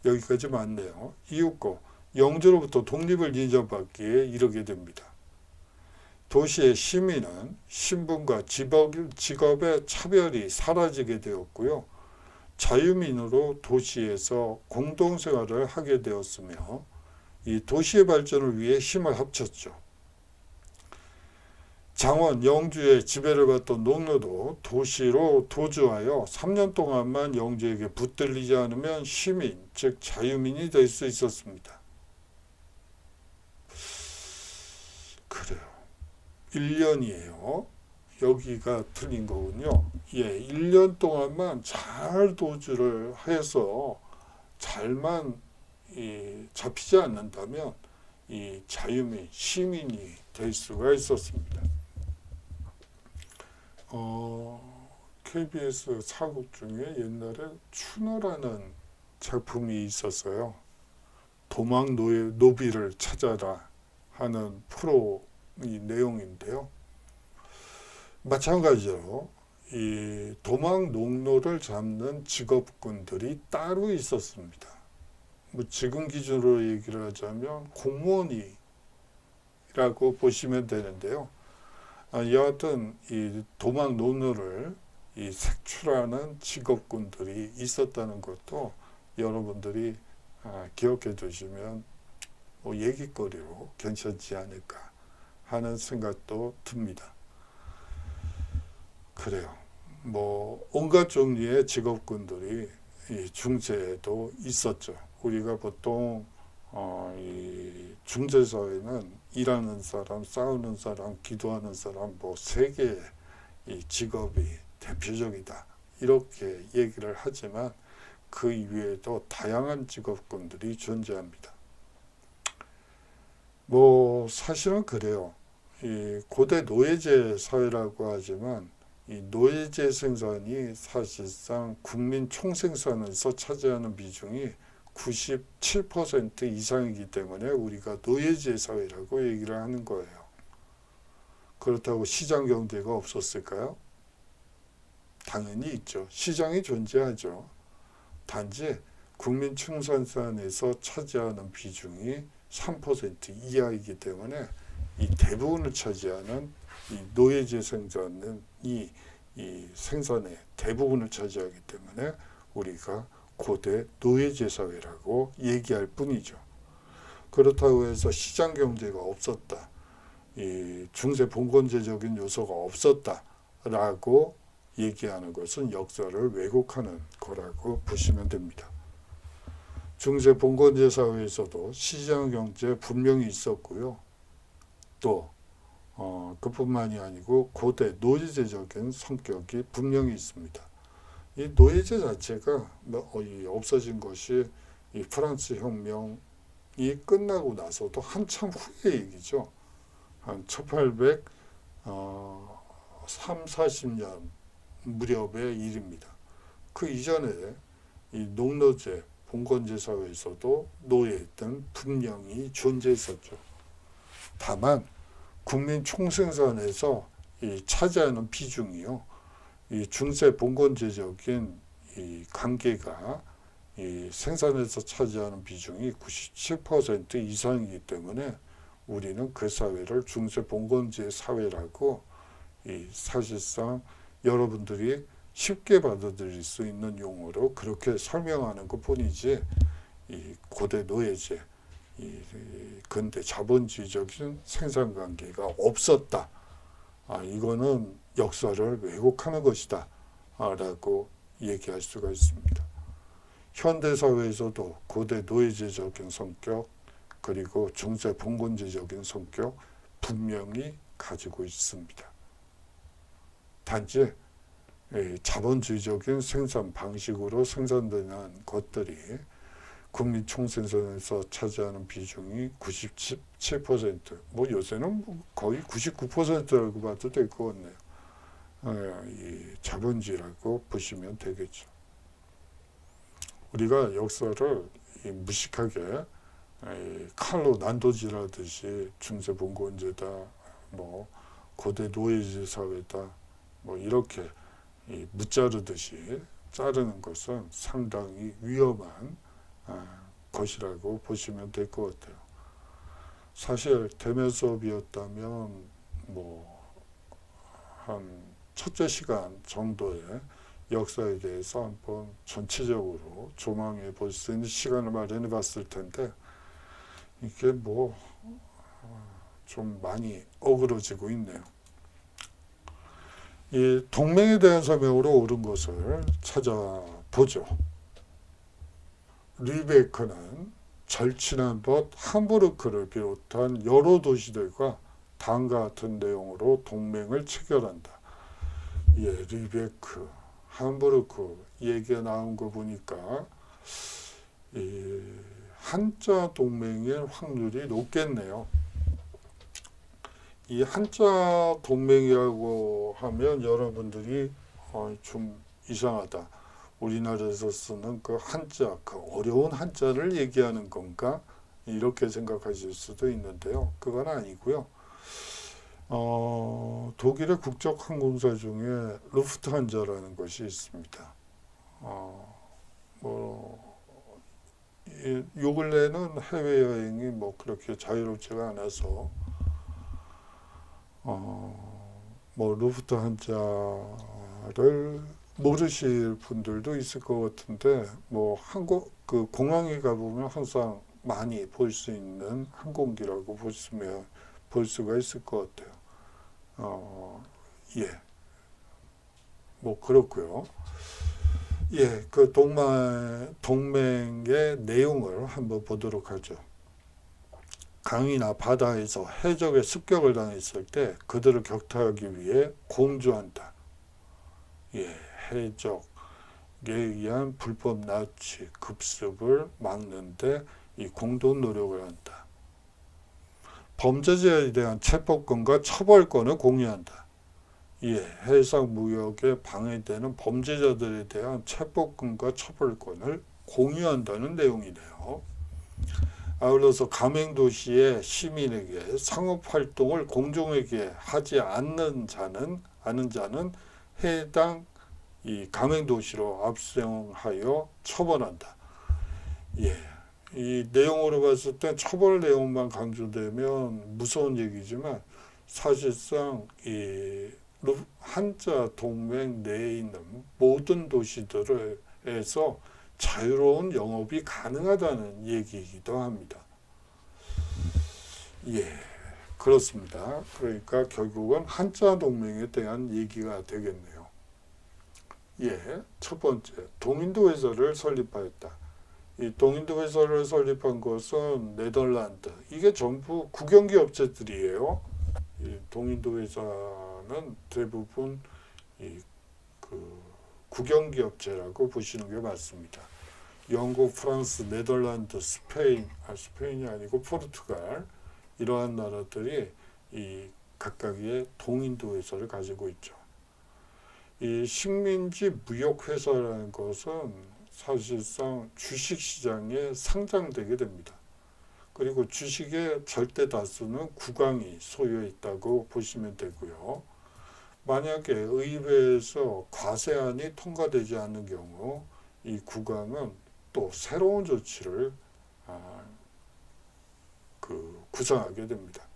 여기까지 맞네요. 이윽고 영주로부터 독립을 인정받기에 이르게 됩니다. 도시의 시민은 신분과 직업의 차별이 사라지게 되었고요. 자유민으로 도시에서 공동생활을 하게 되었으며 이 도시의 발전을 위해 힘을 합쳤죠. 장원, 영주의 지배를 받던 농노도 도시로 도주하여 3년 동안만 영주에게 붙들리지 않으면 시민, 즉 자유민이 될 수 있었습니다. 그래요. 1년이에요. 여기가 틀린 거군요. 1년 동안만 잘 도주를 해서 잘만 잡히지 않는다면 이 자유민, 시민이 될 수가 있었습니다. KBS 사극 중에 옛날에 추노라는 작품이 있었어요. 도망 노비를 찾아라 하는 프로 내용인데요. 마찬가지로 이 도망 농노를 잡는 직업군들이 따로 있었습니다. 지금 기준으로 얘기를 하자면 공무원이라고 보시면 되는데요. 여하튼 이 도망 농노를 색출하는 직업군들이 있었다는 것도 여러분들이 기억해 두시면 얘기거리로 괜찮지 않을까 하는 생각도 듭니다. 그래요. 온갖 종류의 직업군들이 중세에도 있었죠. 우리가 보통 이 중세사회는 일하는 사람, 싸우는 사람, 기도하는 사람 세 개의 이 직업이 대표적이다. 이렇게 얘기를 하지만 그 이외에도 다양한 직업군들이 존재합니다. 사실은 그래요. 이 고대 노예제 사회라고 하지만 이 노예제 생산이 사실상 국민 총생산에서 차지하는 비중이 97% 이상이기 때문에 우리가 노예제 사회라고 얘기를 하는 거예요. 그렇다고 시장 경제가 없었을까요? 당연히 있죠. 시장이 존재하죠. 단지 국민 총생산에서 차지하는 비중이 3% 이하이기 때문에 이 대부분을 차지하는 이 노예제 생산은 이 생산의 대부분을 차지하기 때문에 우리가 고대 노예제 사회라고 얘기할 뿐이죠. 그렇다고 해서 시장 경제가 없었다, 이 중세 봉건제적인 요소가 없었다라고 얘기하는 것은 역사를 왜곡하는 거라고 보시면 됩니다. 중세 봉건제 사회에서도 시장 경제 분명히 있었고요. 또 그뿐만이 아니고 고대 노예제적인 성격이 분명히 있습니다. 이 노예제 자체가 없어진 것이 이 프랑스 혁명이 끝나고 나서도 한참 후의 얘기죠. 한 1800, 40년 무렵의 일입니다. 그 이전에 이 농노제, 봉건제 사회에서도 노예 등 분명히 존재했었죠. 다만 국민 총생산에서 이 차지하는 비중이요, 이 중세 봉건제적인 이 관계가 이 생산에서 차지하는 비중이 97% 이상이기 때문에 우리는 그 사회를 중세 봉건제 사회라고 이 사실상 여러분들이 쉽게 받아들일 수 있는 용어로 그렇게 설명하는 것 뿐이지, 이 고대 노예제, 이 근대 자본주의적인 생산 관계가 없었다, 이거는 역사를 왜곡하는 것이다 라고 얘기할 수가 있습니다. 현대 사회에서도 고대 노예제적인 성격 그리고 중세 봉건제적인 성격 분명히 가지고 있습니다. 단지 자본주의적인 생산 방식으로 생산되는 것들이 국민 총생산에서 차지하는 비중이 97%, 뭐 요새는 거의 99%라고 봐도 될 것 같네요. 이 자본주의라고 보시면 되겠죠. 우리가 역사를 무식하게 칼로 난도질하듯이 중세 봉건제다, 뭐 고대 노예제 사회다, 뭐 이렇게 무자르듯이 자르는 것은 상당히 위험한 것이라고 보시면 될 것 같아요. 사실 대면 수업이었다면 뭐 한 첫째 시간 정도의 역사에 대해서 한번 전체적으로 조망해 볼 수 있는 시간을 마련해 봤을 텐데, 이게 뭐 좀 많이 어그러지고 있네요. 이 동맹에 대한 설명으로 옳은 것을 찾아보죠. 르베크는 절친한 벗 함부르크를 비롯한 여러 도시들과 다음과 같은 내용으로 동맹을 체결한다. 예, 르베크, 함부르크 얘기가 나온 거 보니까 이 한자 동맹일 확률이 높겠네요. 이 한자 동맹이라고 하면 여러분들이 좀 이상하다, 우리나라에서 쓰는 그 한자, 그 어려운 한자를 얘기하는 건가, 이렇게 생각하실 수도 있는데요. 그건 아니고요. 독일의 국적 항공사 중에 루프트한자라는 것이 있습니다. 요 근래는 해외여행이 뭐 그렇게 자유롭지가 않아서 뭐 루프트한자를 모르실 분들도 있을 것 같은데, 뭐 한국 그 공항에 가보면 항상 많이 볼 수 있는 항공기라고 볼 수가 있을 것 같아요. 예, 뭐 그렇고요. 예, 그 동맹의 내용을 한번 보도록 하죠. 강이나 바다에서 해적의 습격을 당했을 때 그들을 격퇴하기 위해 공조한다. 예, 해적에 의한 불법 납치, 급습을 막는데 이 공동 노력을 한다. 범죄자에 대한 체포권과 처벌권을 공유한다. 예, 해상 무역에 방해되는 범죄자들에 대한 체포권과 처벌권을 공유한다는 내용이네요. 아울러서 가맹도시의 시민에게 상업활동을 공종에게 하지 않는 자는 해당 이 가맹도시로 압송하여 처벌한다. 예. 이 내용으로 봤을 때 처벌 내용만 강조되면 무서운 얘기지만 사실상 이 한자 동맹 내에 있는 모든 도시들에서 자유로운 영업이 가능하다는 얘기이기도 합니다. 예, 그렇습니다. 그러니까 결국은 한자 동맹에 대한 얘기가 되겠네요. 예, 첫 번째, 동인도 회사를 설립하였다. 이 동인도 회사를 설립한 것은 네덜란드. 이게 전부 국영기 업체들이에요. 이 동인도 회사는 대부분 국영기 업체라고 보시는 게 맞습니다. 영국, 프랑스, 네덜란드, 스페인이 아니고 포르투갈 이러한 나라들이 이 각각의 동인도 회사를 가지고 있죠. 이 식민지 무역회사라는 것은 사실상 주식시장에 상장되게 됩니다. 그리고 주식의 절대 다수는 국왕이 소유해 있다고 보시면 되고요. 만약에 의회에서 과세안이 통과되지 않는 경우 이 국왕은 또 새로운 조치를 구상하게 됩니다.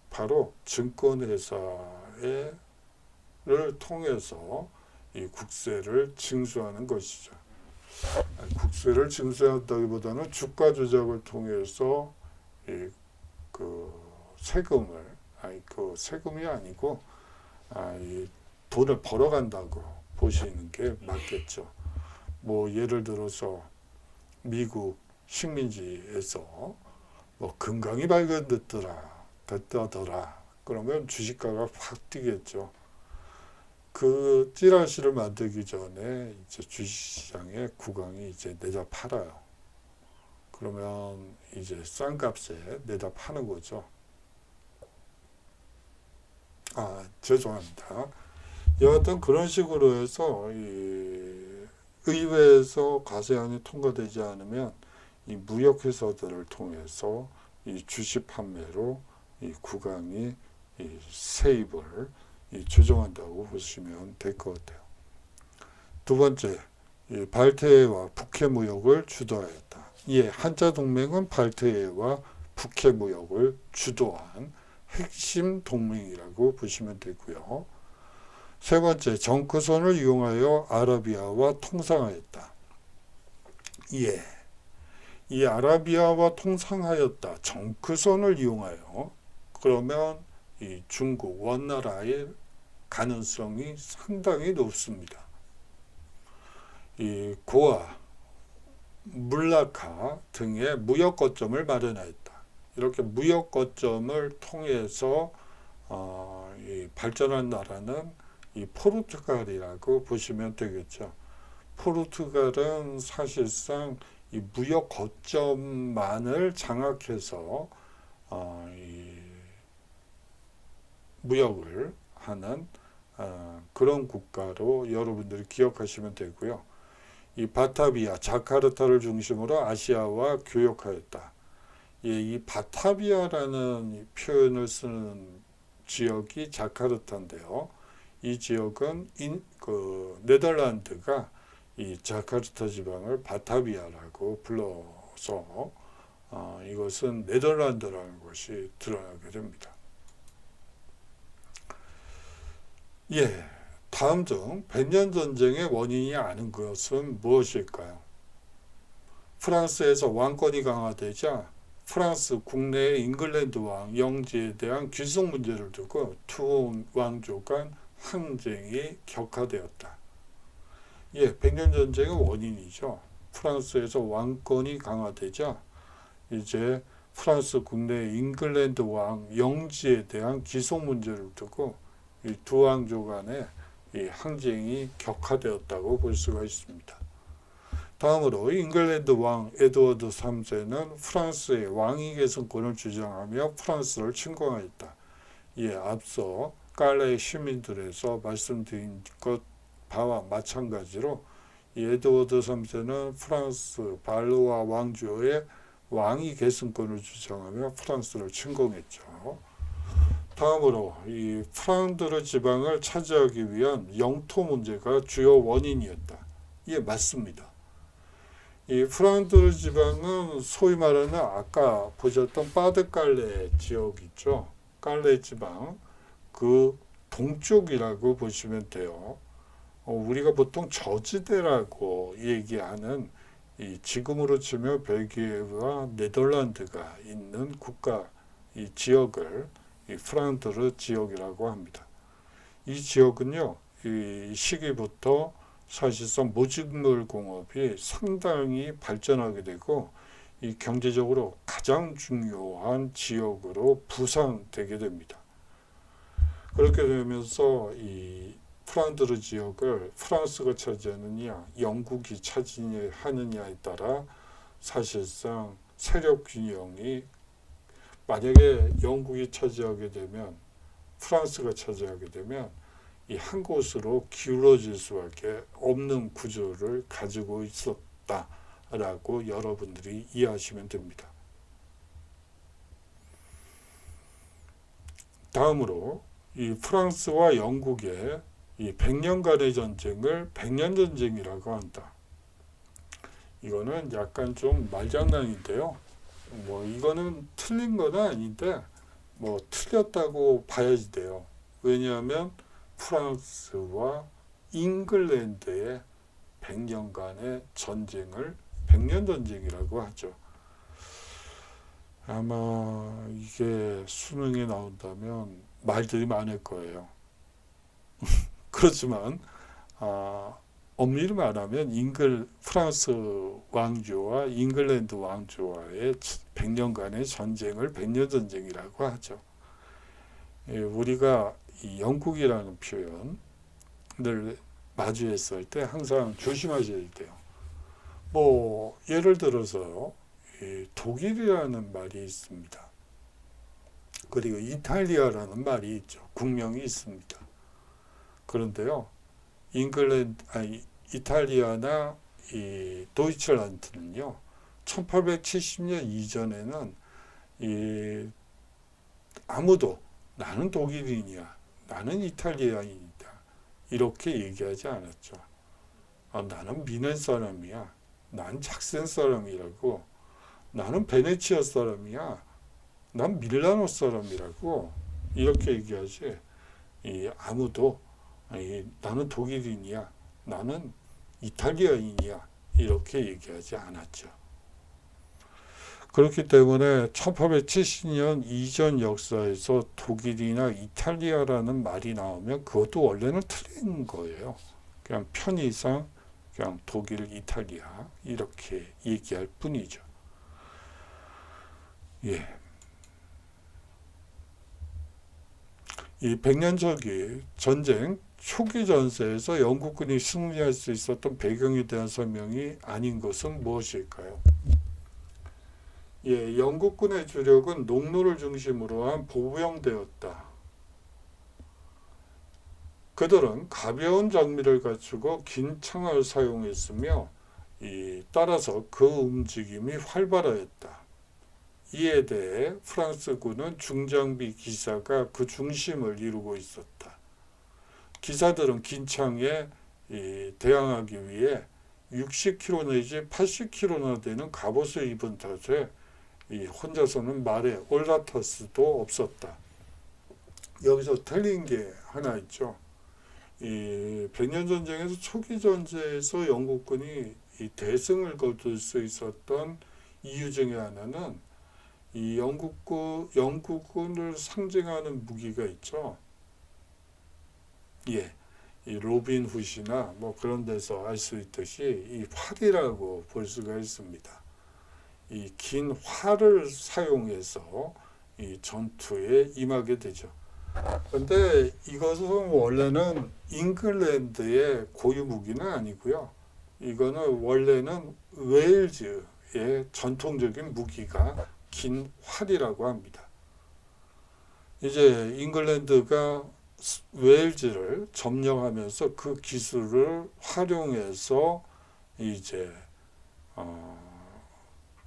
바로 증권회사를 통해서 이 국세를 징수하는 것이죠. 국세를 징수한다기보다는 주가 조작을 통해서 세금이 아니고 이 돈을 벌어간다고 보시는 게 맞겠죠. 뭐 예를 들어서 미국 식민지에서 뭐 금강이 됐다더라. 그러면 주식가가 확 뛰겠죠. 그 찌라시를 만들기 전에 이제 주식시장에 국왕이 이제 내다 팔아요. 그러면 이제 싼 값에 내다 파는 거죠. 죄송합니다. 여하튼 그런 식으로 해서 이 의회에서 과세안이 통과되지 않으면 이 무역회사들을 통해서 이 주식 판매로 이 국왕이 이 세입을 조정한다고 보시면 될 것 같아요. 두 번째, 발트해와 북해 무역을 주도하였다. 한자 동맹은 발트해와 북해 무역을 주도한 핵심 동맹이라고 보시면 되고요. 세 번째, 정크선을 이용하여 아라비아와 통상하였다. 이 아라비아와 통상하였다. 정크선을 이용하여 그러면 이 중국 원나라의 가능성이 상당히 높습니다. 이 고아, 물라카 등의 무역 거점을 마련하였다. 이렇게 무역 거점을 통해서 이 발전한 나라는 이 포르투갈이라고 보시면 되겠죠. 포르투갈은 사실상 이 무역 거점만을 장악해서 이 무역을 하는 그런 국가로 여러분들이 기억하시면 되고요. 이 바타비아, 자카르타를 중심으로 아시아와 교역하였다. 이 바타비아라는 표현을 쓰는 지역이 자카르타인데요. 이 지역은 네덜란드가 이 자카르타 지방을 바타비아라고 불러서 이것은 네덜란드라는 것이 드러나게 됩니다. 다음 중 백년 전쟁의 원인이 아닌 것은 무엇일까요? 프랑스에서 왕권이 강화되자 프랑스 국내의 잉글랜드 왕 영지에 대한 귀속 문제를 두고 두 왕조 간 항쟁이 격화되었다. 백년 전쟁의 원인이죠. 프랑스에서 왕권이 강화되자 이제 프랑스 국내의 잉글랜드 왕 영지에 대한 귀속 문제를 두고 이 두 왕조 간의 이 항쟁이 격화되었다고 볼 수가 있습니다. 다음으로 잉글랜드 왕 에드워드 3세는 프랑스의 왕위 계승권을 주장하며 프랑스를 침공하였다. 앞서 깔레 시민들에서 말씀드린 것 바와 마찬가지로 이 에드워드 3세는 프랑스 발로아 왕조의 왕이 계승권을 주장하며 프랑스를 침공했죠. 다음으로 이 프랑드르 지방을 차지하기 위한 영토 문제가 주요 원인이었다. 이게 맞습니다. 이 프랑드르 지방은 소위 말하는 아까 보셨던 파드칼레 지역 있죠. 칼레 지방 그 동쪽이라고 보시면 돼요. 우리가 보통 저지대라고 얘기하는 이 지금으로 치면 벨기에와 네덜란드가 있는 국가 이 지역을 이 프랑드르 지역이라고 합니다. 이 지역은요, 이 시기부터 사실상 모직물 공업이 상당히 발전하게 되고 이 경제적으로 가장 중요한 지역으로 부상되게 됩니다. 그렇게 되면서 이 프랑드르 지역을 프랑스가 차지하느냐 영국이 차지하느냐에 따라 사실상 세력 균형이 만약에 영국이 차지하게 되면 프랑스가 차지하게 되면 이 한 곳으로 기울어질 수밖에 없는 구조를 가지고 있었다라고 여러분들이 이해하시면 됩니다. 다음으로 이 프랑스와 영국의 이 100년간의 전쟁을 백년전쟁이라고 한다. 이거는 약간 좀 말장난인데요. 이거는 틀린 건 아닌데 틀렸다고 봐야지 돼요. 왜냐하면 프랑스와 잉글랜드의 100년간의 전쟁을 백년전쟁이라고 하죠. 아마 이게 수능에 나온다면 말들이 많을 거예요. 그렇지만 엄밀히 말하면 프랑스 왕조와 잉글랜드 왕조와의 100년간의 전쟁을 백년전쟁이라고 하죠. 우리가 이 영국이라는 표현을 마주했을 때 항상 조심하셔야 돼요. 예를 들어서 독일이라는 말이 있습니다. 그리고 이탈리아라는 말이 있죠. 국명이 있습니다. 그런데요, 이탈리아나 이 도이칠란드는요, 1870년 이전에는 아무도 나는 독일인이야, 나는 이탈리아인이다 이렇게 얘기하지 않았죠. 나는 미넨 사람이야, 난 작센 사람이라고, 나는 베네치아 사람이야, 난 밀라노 사람이라고 이렇게 얘기하지. 아무도 나는 독일인이야, 나는 이탈리아인이야 이렇게 얘기하지 않았죠. 그렇기 때문에 1870년 이전 역사에서 독일이나 이탈리아라는 말이 나오면 그것도 원래는 틀린 거예요. 그냥 편의상 그냥 독일, 이탈리아 이렇게 얘기할 뿐이죠. 예. 이 백년전기 전쟁 초기 전세에서 영국군이 승리할 수 있었던 배경에 대한 설명이 아닌 것은 무엇일까요? 예, 영국군의 주력은 농노를 중심으로 한 보병대였다. 그들은 가벼운 장비를 갖추고 긴 창을 사용했으며 따라서 그 움직임이 활발하였다. 이에 대해 프랑스군은 중장비 기사가 그 중심을 이루고 있었다. 기사들은 긴 창에 대항하기 위해 60kg 내지 80kg나 되는 갑옷을 입은 탓에 혼자서는 말에 올라탈 수도 없었다. 여기서 틀린 게 하나 있죠. 백년전쟁에서 초기 전제에서 영국군이 대승을 거둘 수 있었던 이유 중에 하나는 이 영국군을 상징하는 무기가 있죠. 예, 이 로빈 훗이나 그런 데서 알 수 있듯이 이 활이라고 볼 수가 있습니다. 이 긴 활을 사용해서 이 전투에 임하게 되죠. 그런데 이것은 원래는 잉글랜드의 고유 무기는 아니고요. 이거는 원래는 웨일즈의 전통적인 무기가 긴 활이라고 합니다. 이제 잉글랜드가 웨일즈를 점령하면서 그 기술을 활용해서 이제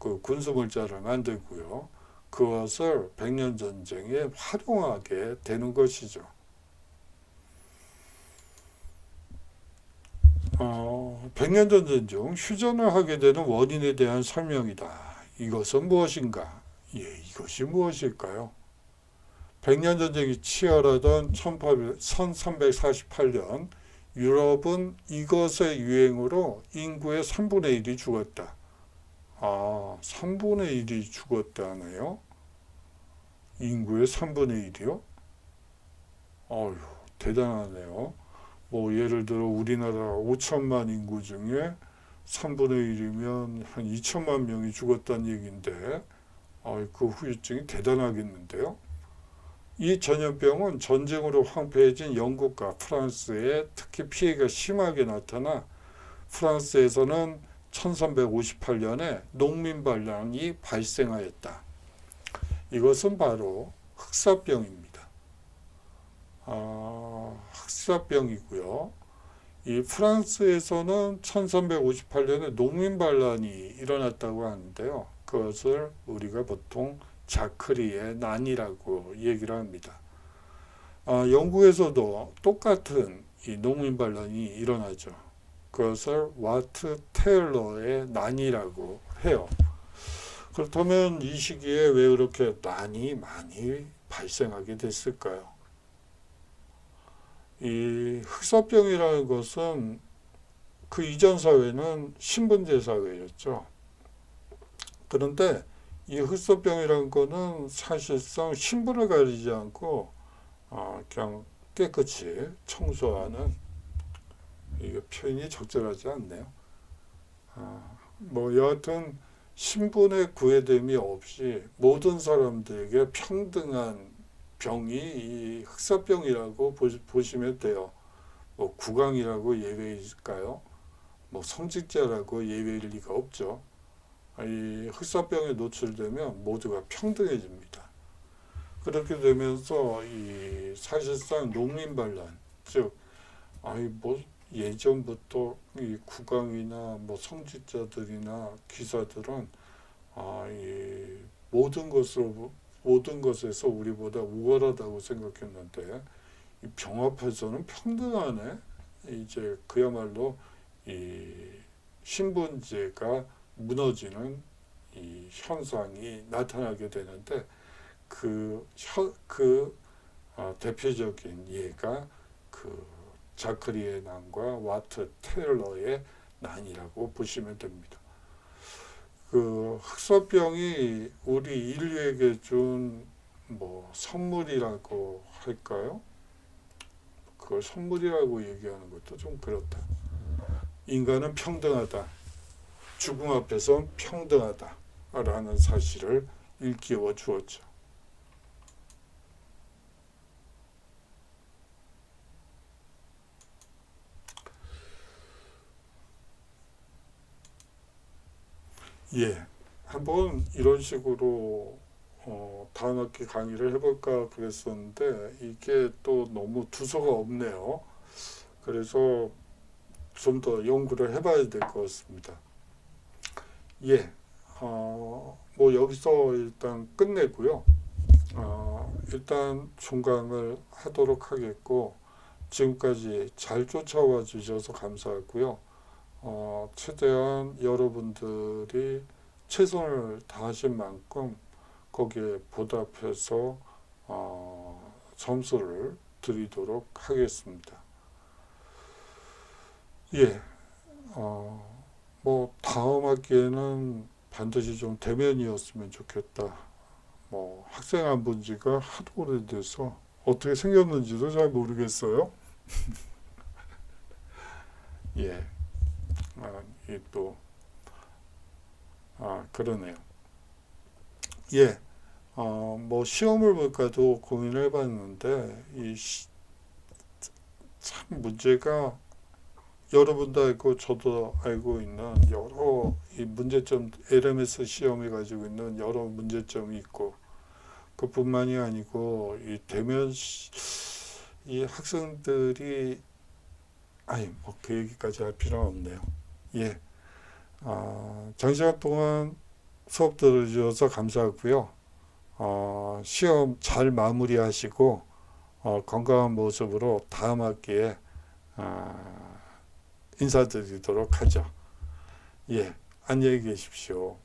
그 군수물자를 만들고요. 그것을 백년전쟁에 활용하게 되는 것이죠. 백년전쟁 중 휴전을 하게 되는 원인에 대한 설명이다. 이것은 무엇인가? 예, 이것이 무엇일까요? 백년전쟁이 치열하던 1348년 유럽은 이것의 유행으로 인구의 3분의 1이 죽었다. 3분의 1이 죽었다네요. 인구의 3분의 1이요? 어휴, 대단하네요. 뭐 예를 들어 우리나라 5천만 인구 중에 3분의 1이면 한 2천만 명이 죽었다는 얘기인데 그 후유증이 대단하겠는데요. 이 전염병은 전쟁으로 황폐해진 영국과 프랑스에 특히 피해가 심하게 나타나 프랑스에서는 1358년에 농민반란이 발생하였다. 이것은 바로 흑사병입니다. 흑사병이고요. 이 프랑스에서는 1358년에 농민반란이 일어났다고 하는데요. 그것을 우리가 보통 자크리의 난이라고 얘기를 합니다. 영국에서도 똑같은 이 농민반란이 일어나죠. 그것을 와트 테일러의 난이라고 해요. 그렇다면 이 시기에 왜 그렇게 난이 많이 발생하게 됐을까요? 이 흑사병이라는 것은 그 이전 사회는 신분제 사회였죠. 그런데 이 흑사병이라는 거는 사실상 신분을 가리지 않고 그냥 깨끗이 청소하는, 이게 표현이 적절하지 않네요. 뭐 여하튼 신분의 구애됨이 없이 모든 사람들에게 평등한 병이 이 흑사병이라고 보시면 돼요. 뭐 구강이라고 예외일까요? 뭐 성직자라고 예외일 리가 없죠. 이 흑사병에 노출되면 모두가 평등해집니다. 그렇게 되면서 이 사실상 농민반란, 즉 뭐 예전부터 이 국왕이나 뭐 성직자들이나 기사들은 이 모든 것에서 우리보다 우월하다고 생각했는데 이 병 앞에서는 평등하네. 이제 그야말로 이 신분제가 무너지는 이 현상이 나타나게 되는데 대표적인 예가 그 자크리의 난과 와트 테일러의 난이라고 보시면 됩니다. 그 흑사병이 우리 인류에게 준 뭐 선물이라고 할까요? 그걸 선물이라고 얘기하는 것도 좀 그렇다. 인간은 평등하다. 죽음 앞에서 평등하다. 라는 사실을 일깨워 주었죠. 예, 한번 이런 식으로 다음 학기 강의를 해볼까 그랬었는데 이게 또 너무 두서가 없네요. 그래서 좀 더 연구를 해봐야 될 것 같습니다. 예, 뭐 여기서 일단 끝내고요. 일단 종강을 하도록 하겠고 지금까지 잘 쫓아와 주셔서 감사하고요. 최대한 여러분들이 최선을 다하신 만큼 거기에 보답해서 점수를 드리도록 하겠습니다. 예, 뭐 다음 학기에는 반드시 좀 대면이었으면 좋겠다. 뭐 학생 안 본 지가 하도 오래돼서 어떻게 생겼는지도 잘 모르겠어요. 예, 이 또 그러네요. 예, 뭐 시험을 볼까도 고민을 해봤는데 참 문제가 여러분도 알고 저도 알고 있는 여러 이 문제점, LMS 시험이 가지고 있는 여러 문제점이 있고 그뿐만이 아니고 이 이 학생들이 뭐 그 얘기까지 할 필요는 없네요. 예, 장시간 동안 수업 들어주셔서 감사하고요. 시험 잘 마무리하시고 건강한 모습으로 다음 학기에 인사드리도록 하죠. 예, 안녕히 계십시오.